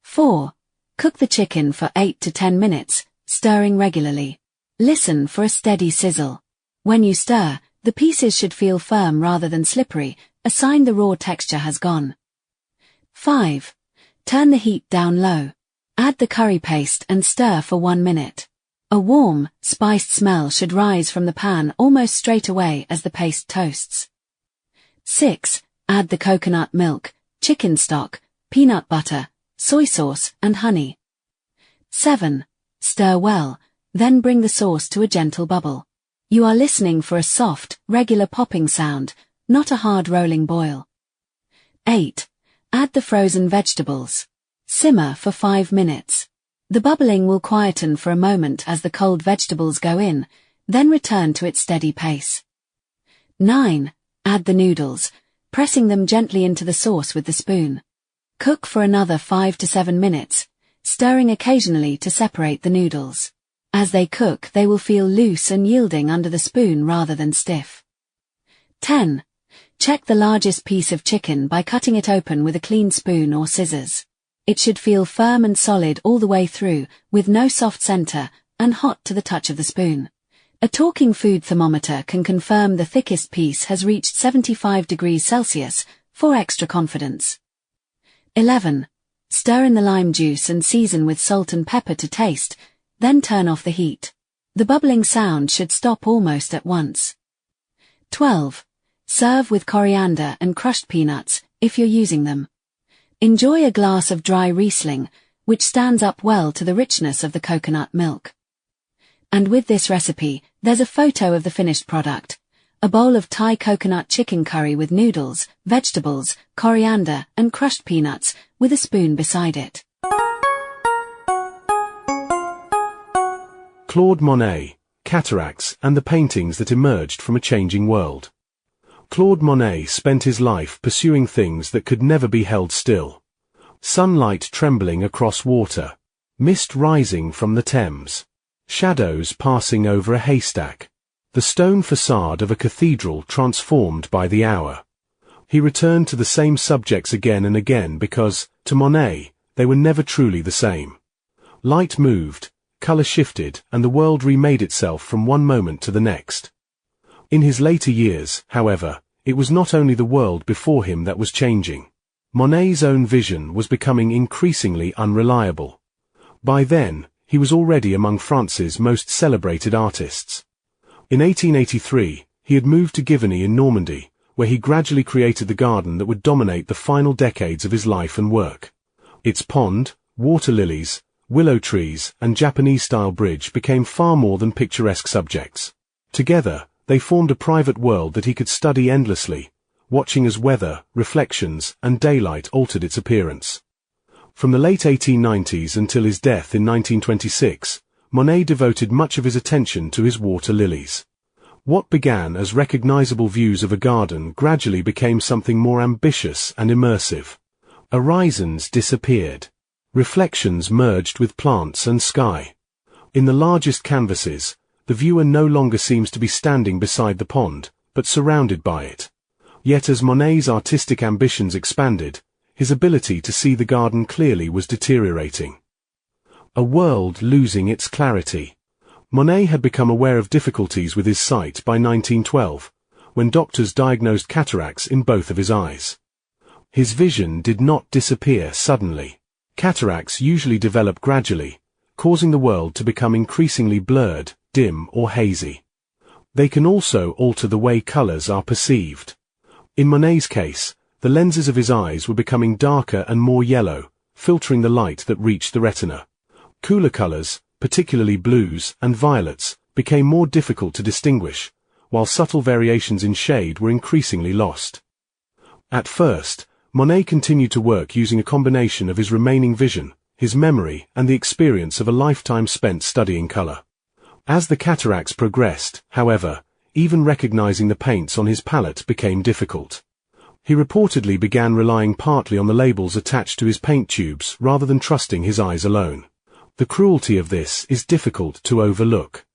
4. Cook the chicken for 8 to 10 minutes, stirring regularly. Listen for a steady sizzle. When you stir, the pieces should feel firm rather than slippery, a sign the raw texture has gone. 5. Turn the heat down low. Add the curry paste and stir for 1 minute. A warm, spiced smell should rise from the pan almost straight away as the paste toasts. 6. Add the coconut milk, chicken stock, peanut butter, soy sauce, and honey. 7. Stir well, then bring the sauce to a gentle bubble. You are listening for a soft, regular popping sound, not a hard rolling boil. 8. Add the frozen vegetables. Simmer for 5 minutes. The bubbling will quieten for a moment as the cold vegetables go in, then return to its steady pace. 9. Add the noodles, pressing them gently into the sauce with the spoon. Cook for another 5 to 7 minutes, stirring occasionally to separate the noodles. As they cook, they will feel loose and yielding under the spoon rather than stiff. 10. Check the largest piece of chicken by cutting it open with a clean spoon or scissors. It should feel firm and solid all the way through, with no soft center, and hot to the touch of the spoon. A talking food thermometer can confirm the thickest piece has reached 75 degrees Celsius, for extra confidence. 11. Stir in the lime juice and season with salt and pepper to taste, then turn off the heat. The bubbling sound should stop almost at once. 12. Serve with coriander and crushed peanuts, if you're using them. Enjoy a glass of dry Riesling, which stands up well to the richness of the coconut milk. And with this recipe, there's a photo of the finished product. A bowl of Thai coconut chicken curry with noodles, vegetables, coriander, and crushed peanuts, with a spoon beside it. Claude Monet, Cataracts and the Paintings That Emerged from a Changing World. Claude Monet spent his life pursuing things that could never be held still. Sunlight trembling across water. Mist rising from the Thames. Shadows passing over a haystack. The stone facade of a cathedral transformed by the hour. He returned to the same subjects again and again because, to Monet, they were never truly the same. Light moved, color shifted, and the world remade itself from one moment to the next. In his later years, however, it was not only the world before him that was changing. Monet's own vision was becoming increasingly unreliable. By then, he was already among France's most celebrated artists. In 1883, he had moved to Giverny in Normandy, where he gradually created the garden that would dominate the final decades of his life and work. Its pond, water lilies, willow trees, and Japanese-style bridge became far more than picturesque subjects. Together, they formed a private world that he could study endlessly, watching as weather, reflections, and daylight altered its appearance. From the late 1890s until his death in 1926, Monet devoted much of his attention to his water lilies. What began as recognizable views of a garden gradually became something more ambitious and immersive. Horizons disappeared. Reflections merged with plants and sky. In the largest canvases, the viewer no longer seems to be standing beside the pond, but surrounded by it. Yet as Monet's artistic ambitions expanded, his ability to see the garden clearly was deteriorating. A world losing its clarity. Monet had become aware of difficulties with his sight by 1912, when doctors diagnosed cataracts in both of his eyes. His vision did not disappear suddenly. Cataracts usually develop gradually, causing the world to become increasingly blurred, dim, or hazy. They can also alter the way colors are perceived. In Monet's case, the lenses of his eyes were becoming darker and more yellow, filtering the light that reached the retina. Cooler colors, particularly blues and violets, became more difficult to distinguish, while subtle variations in shade were increasingly lost. At first, Monet continued to work using a combination of his remaining vision, his memory, and the experience of a lifetime spent studying color. As the cataracts progressed, however, even recognizing the paints on his palette became difficult. He reportedly began relying partly on the labels attached to his paint tubes rather than trusting his eyes alone. The cruelty of this is difficult to overlook.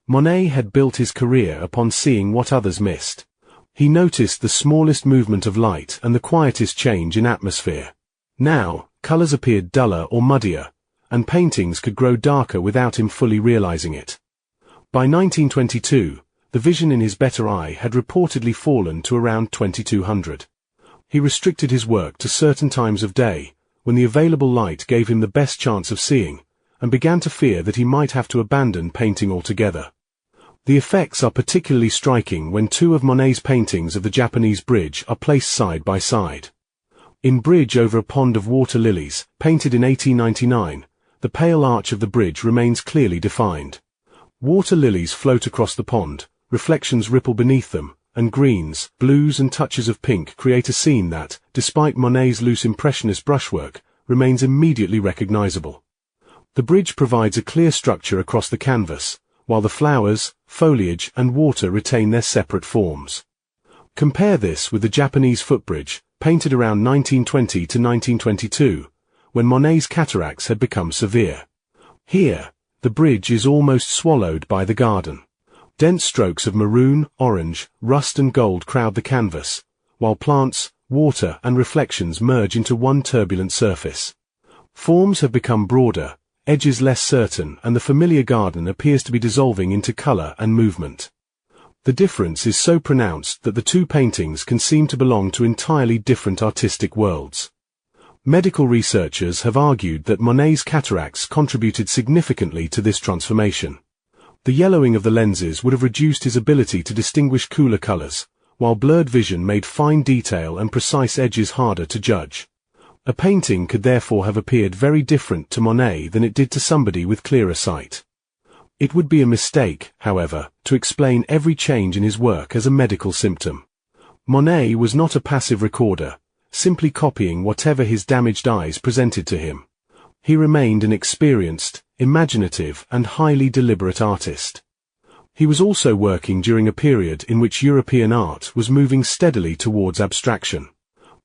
Monet had built his career upon seeing what others missed. He noticed the smallest movement of light and the quietest change in atmosphere. Now, colors appeared duller or muddier, and paintings could grow darker without him fully realizing it. By 1922, the vision in his better eye had reportedly fallen to around 2200. He restricted his work to certain times of day, when the available light gave him the best chance of seeing, and began to fear that he might have to abandon painting altogether. The effects are particularly striking when two of Monet's paintings of the Japanese bridge are placed side by side. In Bridge over a Pond of Water Lilies, painted in 1899, the pale arch of the bridge remains clearly defined. Water lilies float across the pond, reflections ripple beneath them, and greens, blues and touches of pink create a scene that, despite Monet's loose impressionist brushwork, remains immediately recognizable. The bridge provides a clear structure across the canvas, while the flowers, foliage and water retain their separate forms. Compare this with the Japanese footbridge, painted around 1920 to 1922, when Monet's cataracts had become severe. Here, the bridge is almost swallowed by the garden. Dense strokes of maroon, orange, rust and gold crowd the canvas, while plants, water and reflections merge into one turbulent surface. Forms have become broader, edges less certain, and the familiar garden appears to be dissolving into color and movement. The difference is so pronounced that the two paintings can seem to belong to entirely different artistic worlds. Medical researchers have argued that Monet's cataracts contributed significantly to this transformation. The yellowing of the lenses would have reduced his ability to distinguish cooler colors, while blurred vision made fine detail and precise edges harder to judge. A painting could therefore have appeared very different to Monet than it did to somebody with clearer sight. It would be a mistake, however, to explain every change in his work as a medical symptom. Monet was not a passive recorder, simply copying whatever his damaged eyes presented to him. He remained an experienced, imaginative, and highly deliberate artist. He was also working during a period in which European art was moving steadily towards abstraction.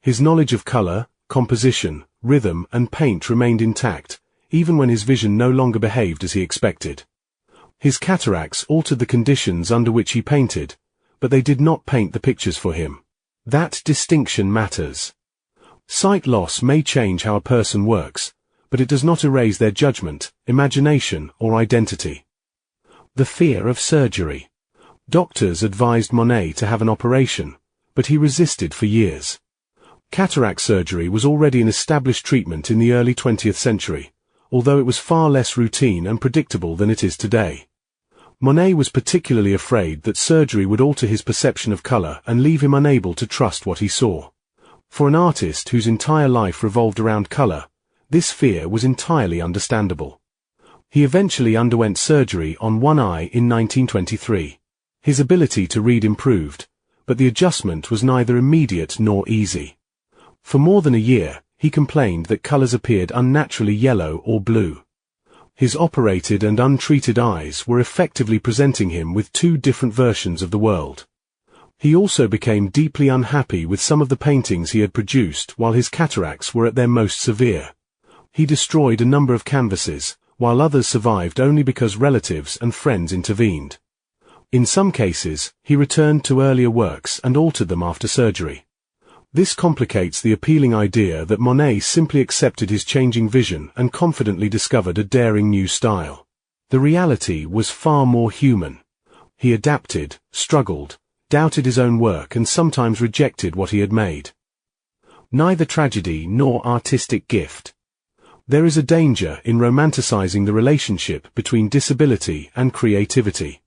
His knowledge of color, composition, rhythm, and paint remained intact, even when his vision no longer behaved as he expected. His cataracts altered the conditions under which he painted, but they did not paint the pictures for him. That distinction matters. Sight loss may change how a person works, but it does not erase their judgment, imagination, or identity. The fear of surgery. Doctors advised Monet to have an operation, but he resisted for years. Cataract surgery was already an established treatment in the early 20th century, although it was far less routine and predictable than it is today. Monet was particularly afraid that surgery would alter his perception of color and leave him unable to trust what he saw. For an artist whose entire life revolved around color, this fear was entirely understandable. He eventually underwent surgery on one eye in 1923. His ability to read improved, but the adjustment was neither immediate nor easy. For more than a year, he complained that colors appeared unnaturally yellow or blue. His operated and untreated eyes were effectively presenting him with two different versions of the world. He also became deeply unhappy with some of the paintings he had produced while his cataracts were at their most severe. He destroyed a number of canvases, while others survived only because relatives and friends intervened. In some cases, he returned to earlier works and altered them after surgery. This complicates the appealing idea that Monet simply accepted his changing vision and confidently discovered a daring new style. The reality was far more human. He adapted, struggled, doubted his own work and sometimes rejected what he had made. Neither tragedy nor artistic gift. There is a danger in romanticizing the relationship between disability and creativity.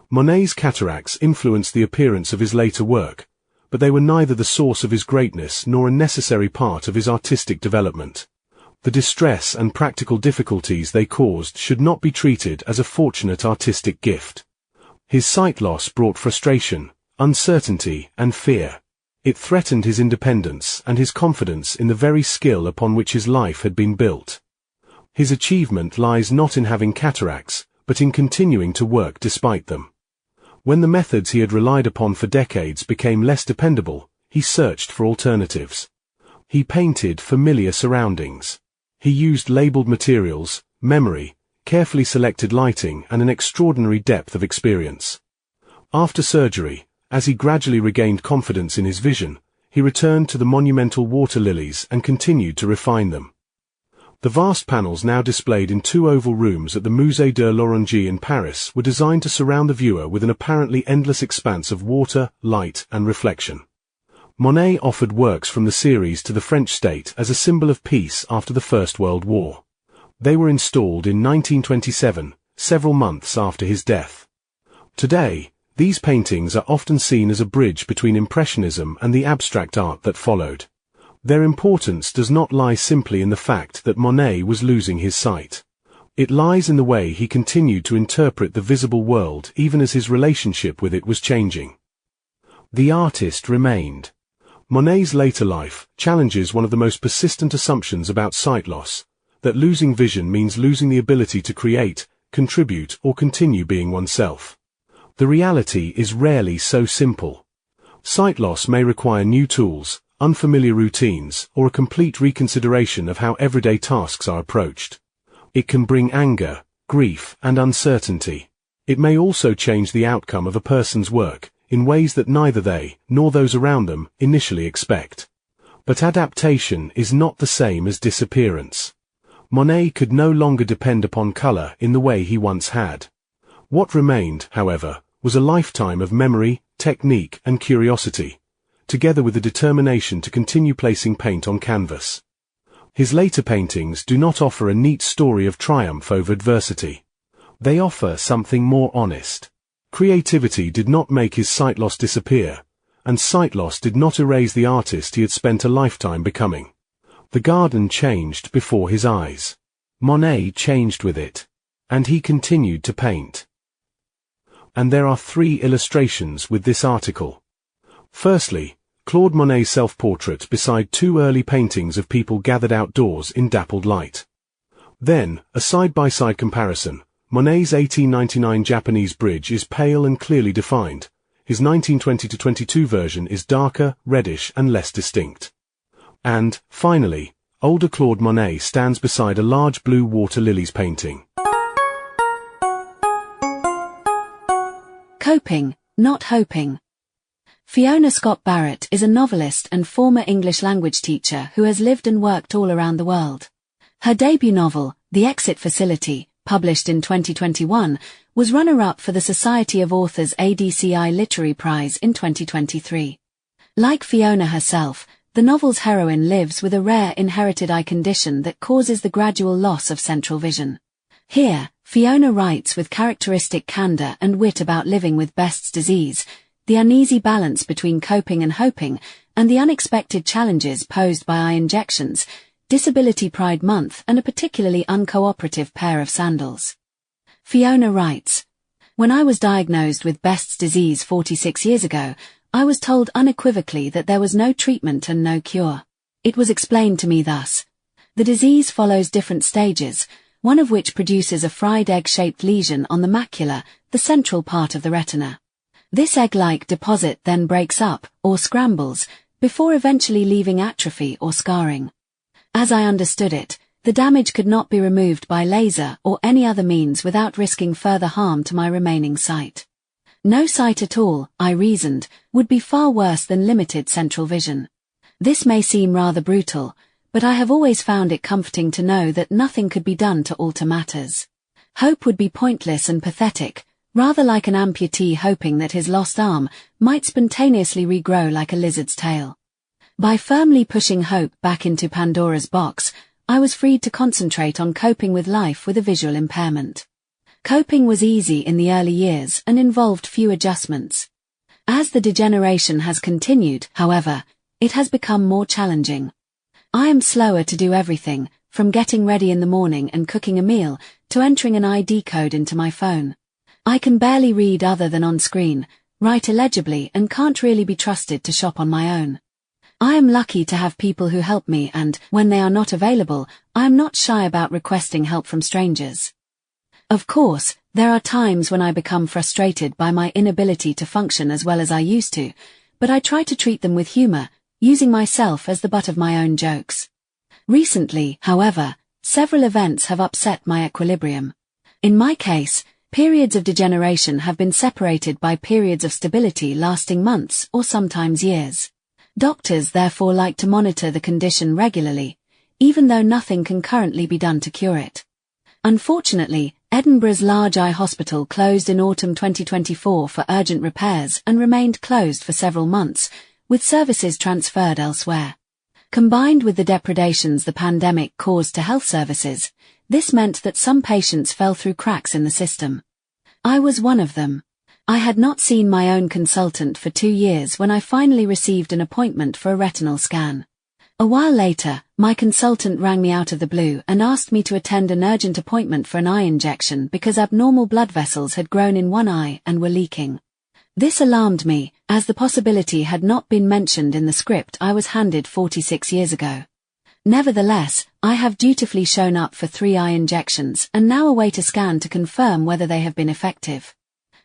Monet's cataracts influenced the appearance of his later work, but they were neither the source of his greatness nor a necessary part of his artistic development. The distress and practical difficulties they caused should not be treated as a fortunate artistic gift. His sight loss brought frustration, uncertainty, and fear. It threatened his independence and his confidence in the very skill upon which his life had been built. His achievement lies not in having cataracts, but in continuing to work despite them. When the methods he had relied upon for decades became less dependable, he searched for alternatives. He painted familiar surroundings. He used labeled materials, memory, carefully selected lighting, and an extraordinary depth of experience. After surgery, as he gradually regained confidence in his vision, he returned to the monumental water lilies and continued to refine them. The vast panels now displayed in two oval rooms at the Musée de l'Orangerie in Paris were designed to surround the viewer with an apparently endless expanse of water, light, and reflection. Monet offered works from the series to the French state as a symbol of peace after the First World War. They were installed in 1927, several months after his death. Today, these paintings are often seen as a bridge between Impressionism and the abstract art that followed. Their importance does not lie simply in the fact that Monet was losing his sight. It lies in the way he continued to interpret the visible world even as his relationship with it was changing. The artist remained. Monet's later life challenges one of the most persistent assumptions about sight loss, that losing vision means losing the ability to create, contribute, or continue being oneself. The reality is rarely so simple. Sight loss may require new tools, unfamiliar routines, or a complete reconsideration of how everyday tasks are approached. It can bring anger, grief, and uncertainty. It may also change the outcome of a person's work, in ways that neither they, nor those around them, initially expect. But adaptation is not the same as disappearance. Monet could no longer depend upon color in the way he once had. What remained, however, was a lifetime of memory, technique, and curiosity, together with the determination to continue placing paint on canvas. His later paintings do not offer a neat story of triumph over adversity. They offer something more honest. Creativity did not make his sight loss disappear, and sight loss did not erase the artist he had spent a lifetime becoming. The garden changed before his eyes. Monet changed with it, and he continued to paint. And there are 3 illustrations with this article. Firstly, Claude Monet's self-portrait beside 2 early paintings of people gathered outdoors in dappled light. Then, a side-by-side comparison. Monet's 1899 Japanese bridge is pale and clearly defined. His 1920-22 version is darker, reddish, and less distinct. And, finally, older Claude Monet stands beside a large blue water lilies painting. Coping, not hoping. Fiona Scott-Barrett is a novelist and former English language teacher who has lived and worked all around the world. Her debut novel, The Exit Facility, published in 2021, was runner-up for the Society of Authors ADCI Literary Prize in 2023. Like Fiona herself, the novel's heroine lives with a rare inherited eye condition that causes the gradual loss of central vision. Here, Fiona writes with characteristic candor and wit about living with Best's disease, the uneasy balance between coping and hoping, and the unexpected challenges posed by eye injections, Disability Pride Month, and a particularly uncooperative pair of sandals. Fiona writes, "When I was diagnosed with Best's disease 46 years ago, I was told unequivocally that there was no treatment and no cure. It was explained to me thus. The disease follows different stages, one of which produces a fried egg-shaped lesion on the macula, the central part of the retina. This egg-like deposit then breaks up, or scrambles, before eventually leaving atrophy or scarring. As I understood it, the damage could not be removed by laser or any other means without risking further harm to my remaining sight. No sight at all, I reasoned, would be far worse than limited central vision. This may seem rather brutal, but I have always found it comforting to know that nothing could be done to alter matters. Hope would be pointless and pathetic, rather like an amputee hoping that his lost arm might spontaneously regrow like a lizard's tail. By firmly pushing hope back into Pandora's box, I was freed to concentrate on coping with life with a visual impairment. Coping was easy in the early years and involved few adjustments. As the degeneration has continued, however, it has become more challenging. I am slower to do everything, from getting ready in the morning and cooking a meal, to entering an ID code into my phone. I can barely read other than on screen, write illegibly, and can't really be trusted to shop on my own. I am lucky to have people who help me, and, when they are not available, I am not shy about requesting help from strangers. Of course, there are times when I become frustrated by my inability to function as well as I used to, but I try to treat them with humor, using myself as the butt of my own jokes. Recently, however, several events have upset my equilibrium. In my case, periods of degeneration have been separated by periods of stability lasting months or sometimes years. Doctors therefore like to monitor the condition regularly, even though nothing can currently be done to cure it. Unfortunately, Edinburgh's large eye hospital closed in autumn 2024 for urgent repairs and remained closed for several months, with services transferred elsewhere. Combined with the depredations the pandemic caused to health services, this meant that some patients fell through cracks in the system. I was one of them. I had not seen my own consultant for 2 years when I finally received an appointment for a retinal scan. A while later, my consultant rang me out of the blue and asked me to attend an urgent appointment for an eye injection because abnormal blood vessels had grown in one eye and were leaking. This alarmed me, as the possibility had not been mentioned in the script I was handed 46 years ago. Nevertheless, I have dutifully shown up for 3 eye injections and now await a scan to confirm whether they have been effective.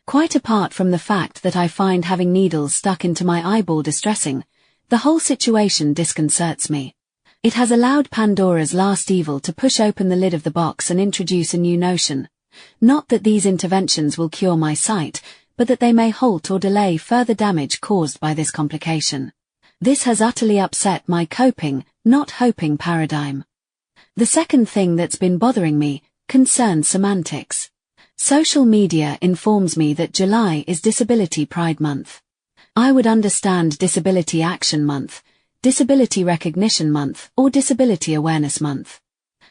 Quite apart from the fact that I find having needles stuck into my eyeball distressing, the whole situation disconcerts me. It has allowed Pandora's last evil to push open the lid of the box and introduce a new notion. Not that these interventions will cure my sight, but that they may halt or delay further damage caused by this complication. This has utterly upset my coping, not hoping paradigm. The second thing that's been bothering me concerns semantics. Social media informs me that July is Disability Pride Month. I would understand Disability Action Month, Disability Recognition Month, or Disability Awareness Month.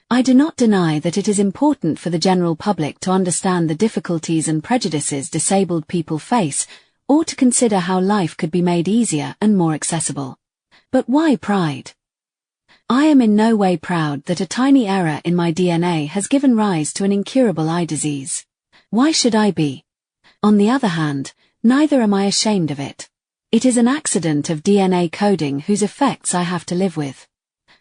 I do not deny that it is important for the general public to understand the difficulties and prejudices disabled people face, or to consider how life could be made easier and more accessible. But why pride? I am in no way proud that a tiny error in my DNA has given rise to an incurable eye disease. Why should I be? On the other hand, neither am I ashamed of it. It is an accident of DNA coding whose effects I have to live with.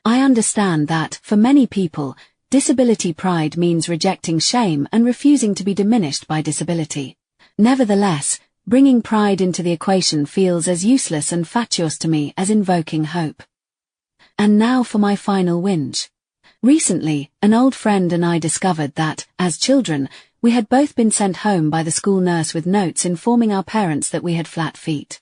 I understand that, for many people, disability pride means rejecting shame and refusing to be diminished by disability. Nevertheless, bringing pride into the equation feels as useless and fatuous to me as invoking hope. And now for my final whinge. Recently, an old friend and I discovered that, as children, we had both been sent home by the school nurse with notes informing our parents that we had flat feet.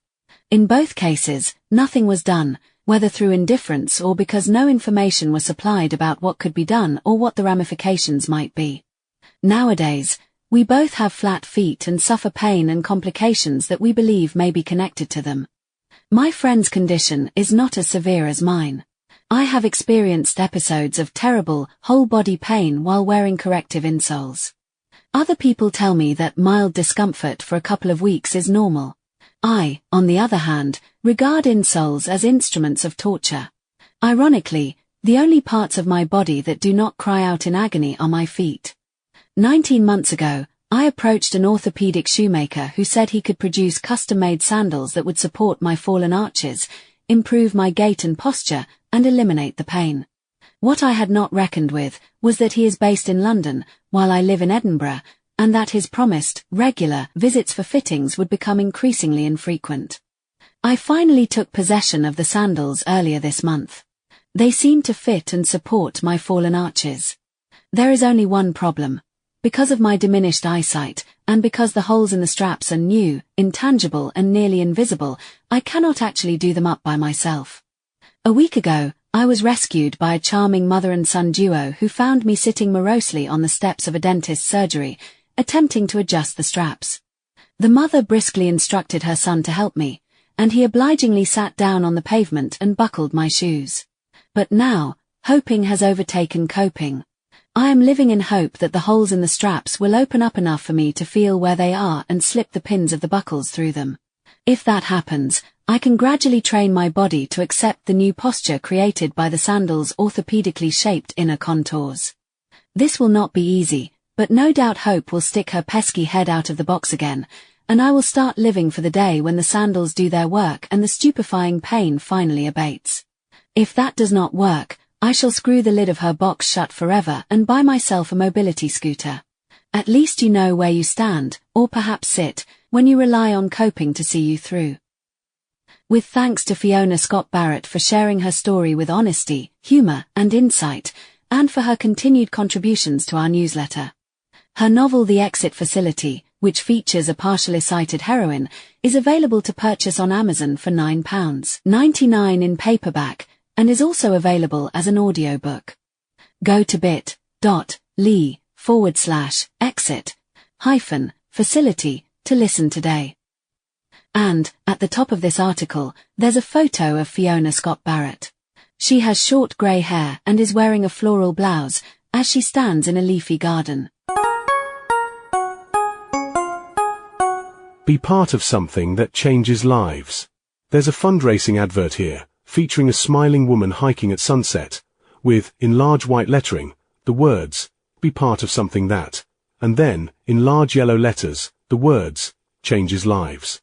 In both cases, nothing was done, whether through indifference or because no information was supplied about what could be done or what the ramifications might be. Nowadays, we both have flat feet and suffer pain and complications that we believe may be connected to them. My friend's condition is not as severe as mine. I have experienced episodes of terrible, whole-body pain while wearing corrective insoles. Other people tell me that mild discomfort for a couple of weeks is normal. I, on the other hand, regard insoles as instruments of torture. Ironically, the only parts of my body that do not cry out in agony are my feet. 19 months ago, I approached an orthopedic shoemaker who said he could produce custom-made sandals that would support my fallen arches, improve my gait and posture, and eliminate the pain. What I had not reckoned with was that he is based in London, while I live in Edinburgh, and that his promised, regular, visits for fittings would become increasingly infrequent. I finally took possession of the sandals earlier this month. They seem to fit and support my fallen arches. There is only one problem. Because of my diminished eyesight, and because the holes in the straps are new, intangible and nearly invisible, I cannot actually do them up by myself. A week ago, I was rescued by a charming mother and son duo who found me sitting morosely on the steps of a dentist's surgery, attempting to adjust the straps. The mother briskly instructed her son to help me, and he obligingly sat down on the pavement and buckled my shoes. But now, hoping has overtaken coping. I am living in hope that the holes in the straps will open up enough for me to feel where they are and slip the pins of the buckles through them. If that happens, I can gradually train my body to accept the new posture created by the sandals' orthopedically shaped inner contours. This will not be easy, but no doubt hope will stick her pesky head out of the box again, and I will start living for the day when the sandals do their work and the stupefying pain finally abates. If that does not work, I shall screw the lid of her box shut forever and buy myself a mobility scooter. At least you know where you stand, or perhaps sit, when you rely on coping to see you through. With thanks to Fiona Scott-Barrett for sharing her story with honesty, humor, and insight, and for her continued contributions to our newsletter. Her novel The Exit Facility, which features a partially sighted heroine, is available to purchase on Amazon for £9.99 in paperback, and is also available as an audiobook. Go to bit.ly/exit-facility to listen today. And, at the top of this article, there's a photo of Fiona Scott-Barrett. She has short grey hair and is wearing a floral blouse, as she stands in a leafy garden. Be part of something that changes lives. There's a fundraising advert here, featuring a smiling woman hiking at sunset, with, in large white lettering, the words, "Be part of something that," and then, in large yellow letters, the words, "Changes lives."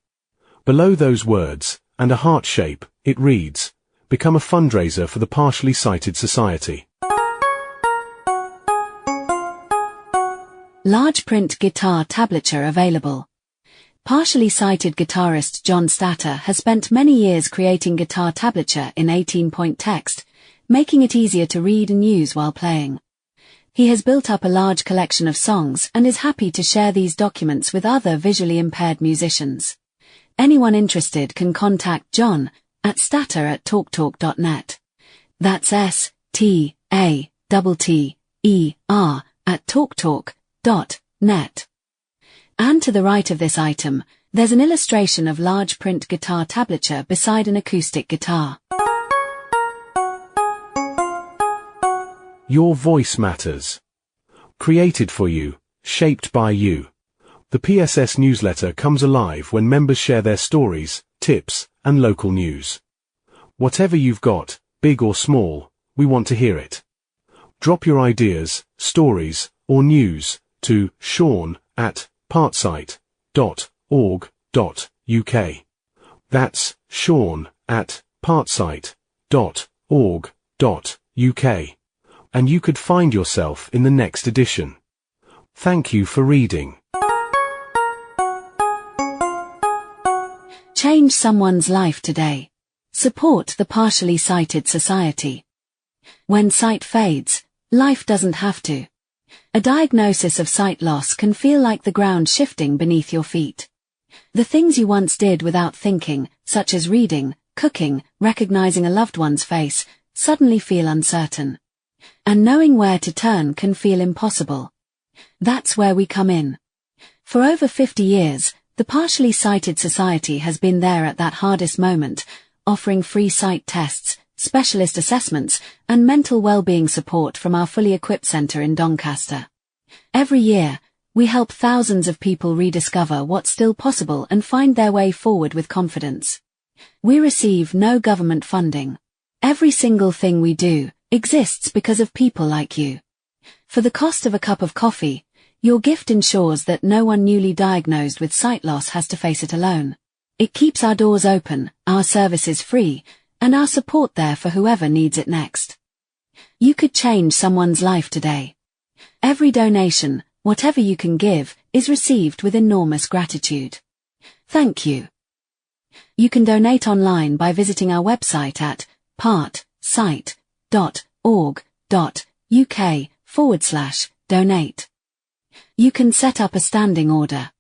Below those words, and a heart shape, it reads, "Become a fundraiser for the Partially Sighted Society." Large print guitar tablature available. Partially sighted guitarist John Statter has spent many years creating guitar tablature in 18-point text, making it easier to read and use while playing. He has built up a large collection of songs and is happy to share these documents with other visually impaired musicians. Anyone interested can contact John at statter@talktalk.net. That's STATTER@talktalk.net. And to the right of this item, there's an illustration of large print guitar tablature beside an acoustic guitar. Your voice matters. Created for you, shaped by you. The PSS Newsletter comes alive when members share their stories, tips, and local news. Whatever you've got, big or small, we want to hear it. Drop your ideas, stories, or news to sean@partsight.org.uk. That's sean@partsight.org.uk. And you could find yourself in the next edition. Thank you for reading. Change someone's life today. Support the Partially Sighted Society. When sight fades, life doesn't have to. A diagnosis of sight loss can feel like the ground shifting beneath your feet. The things you once did without thinking, such as reading, cooking, recognizing a loved one's face, suddenly feel uncertain. And knowing where to turn can feel impossible. That's where we come in. For over 50 years, the Partially Sighted Society has been there at that hardest moment, offering free sight tests, specialist assessments, and mental well-being support from our fully equipped centre in Doncaster. Every year, we help thousands of people rediscover what's still possible and find their way forward with confidence. We receive no government funding. Every single thing we do exists because of people like you. For the cost of a cup of coffee, your gift ensures that no one newly diagnosed with sight loss has to face it alone. It keeps our doors open, our services free, and our support there for whoever needs it next. You could change someone's life today. Every donation, whatever you can give, is received with enormous gratitude. Thank you. You can donate online by visiting our website at partsight.org.uk/donate. You can set up a standing order.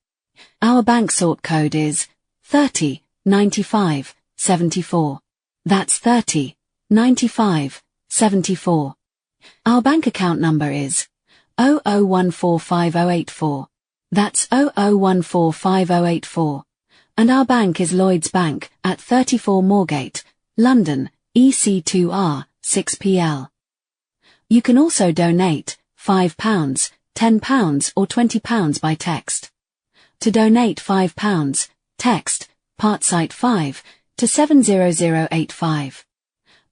Our bank sort code is 30 95 74. That's 30 95 74. Our bank account number is 00145084. That's 00145084. And our bank is Lloyds Bank at 34 Moorgate, London, EC2R, 6PL. You can also donate £5, £10 or £20 by text. To donate £5, text PartSight 5 to 70085.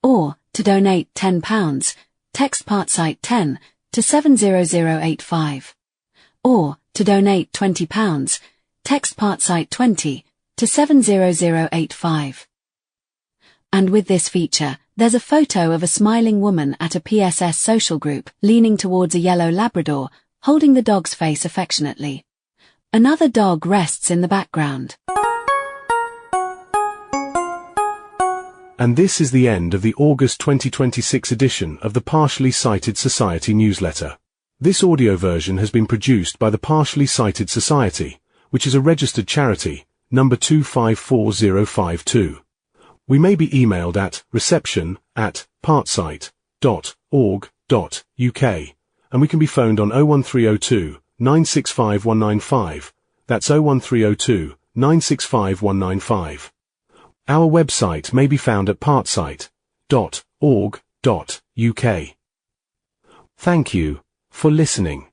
Or, to donate £10, text PartSight 10 to 70085. Or, to donate £20, text PartSight 20 to 70085. And with this feature, there's a photo of a smiling woman at a PSS social group leaning towards a yellow Labrador, holding the dog's face affectionately. Another dog rests in the background. And this is the end of the August 2026 edition of the Partially Sighted Society newsletter. This audio version has been produced by the Partially Sighted Society, which is a registered charity, number 254052. We may be emailed at reception@partsight.org.uk, and we can be phoned on 01302 965 195. That's 01302 965 195. Our website may be found at partsight.org.uk. Thank you for listening.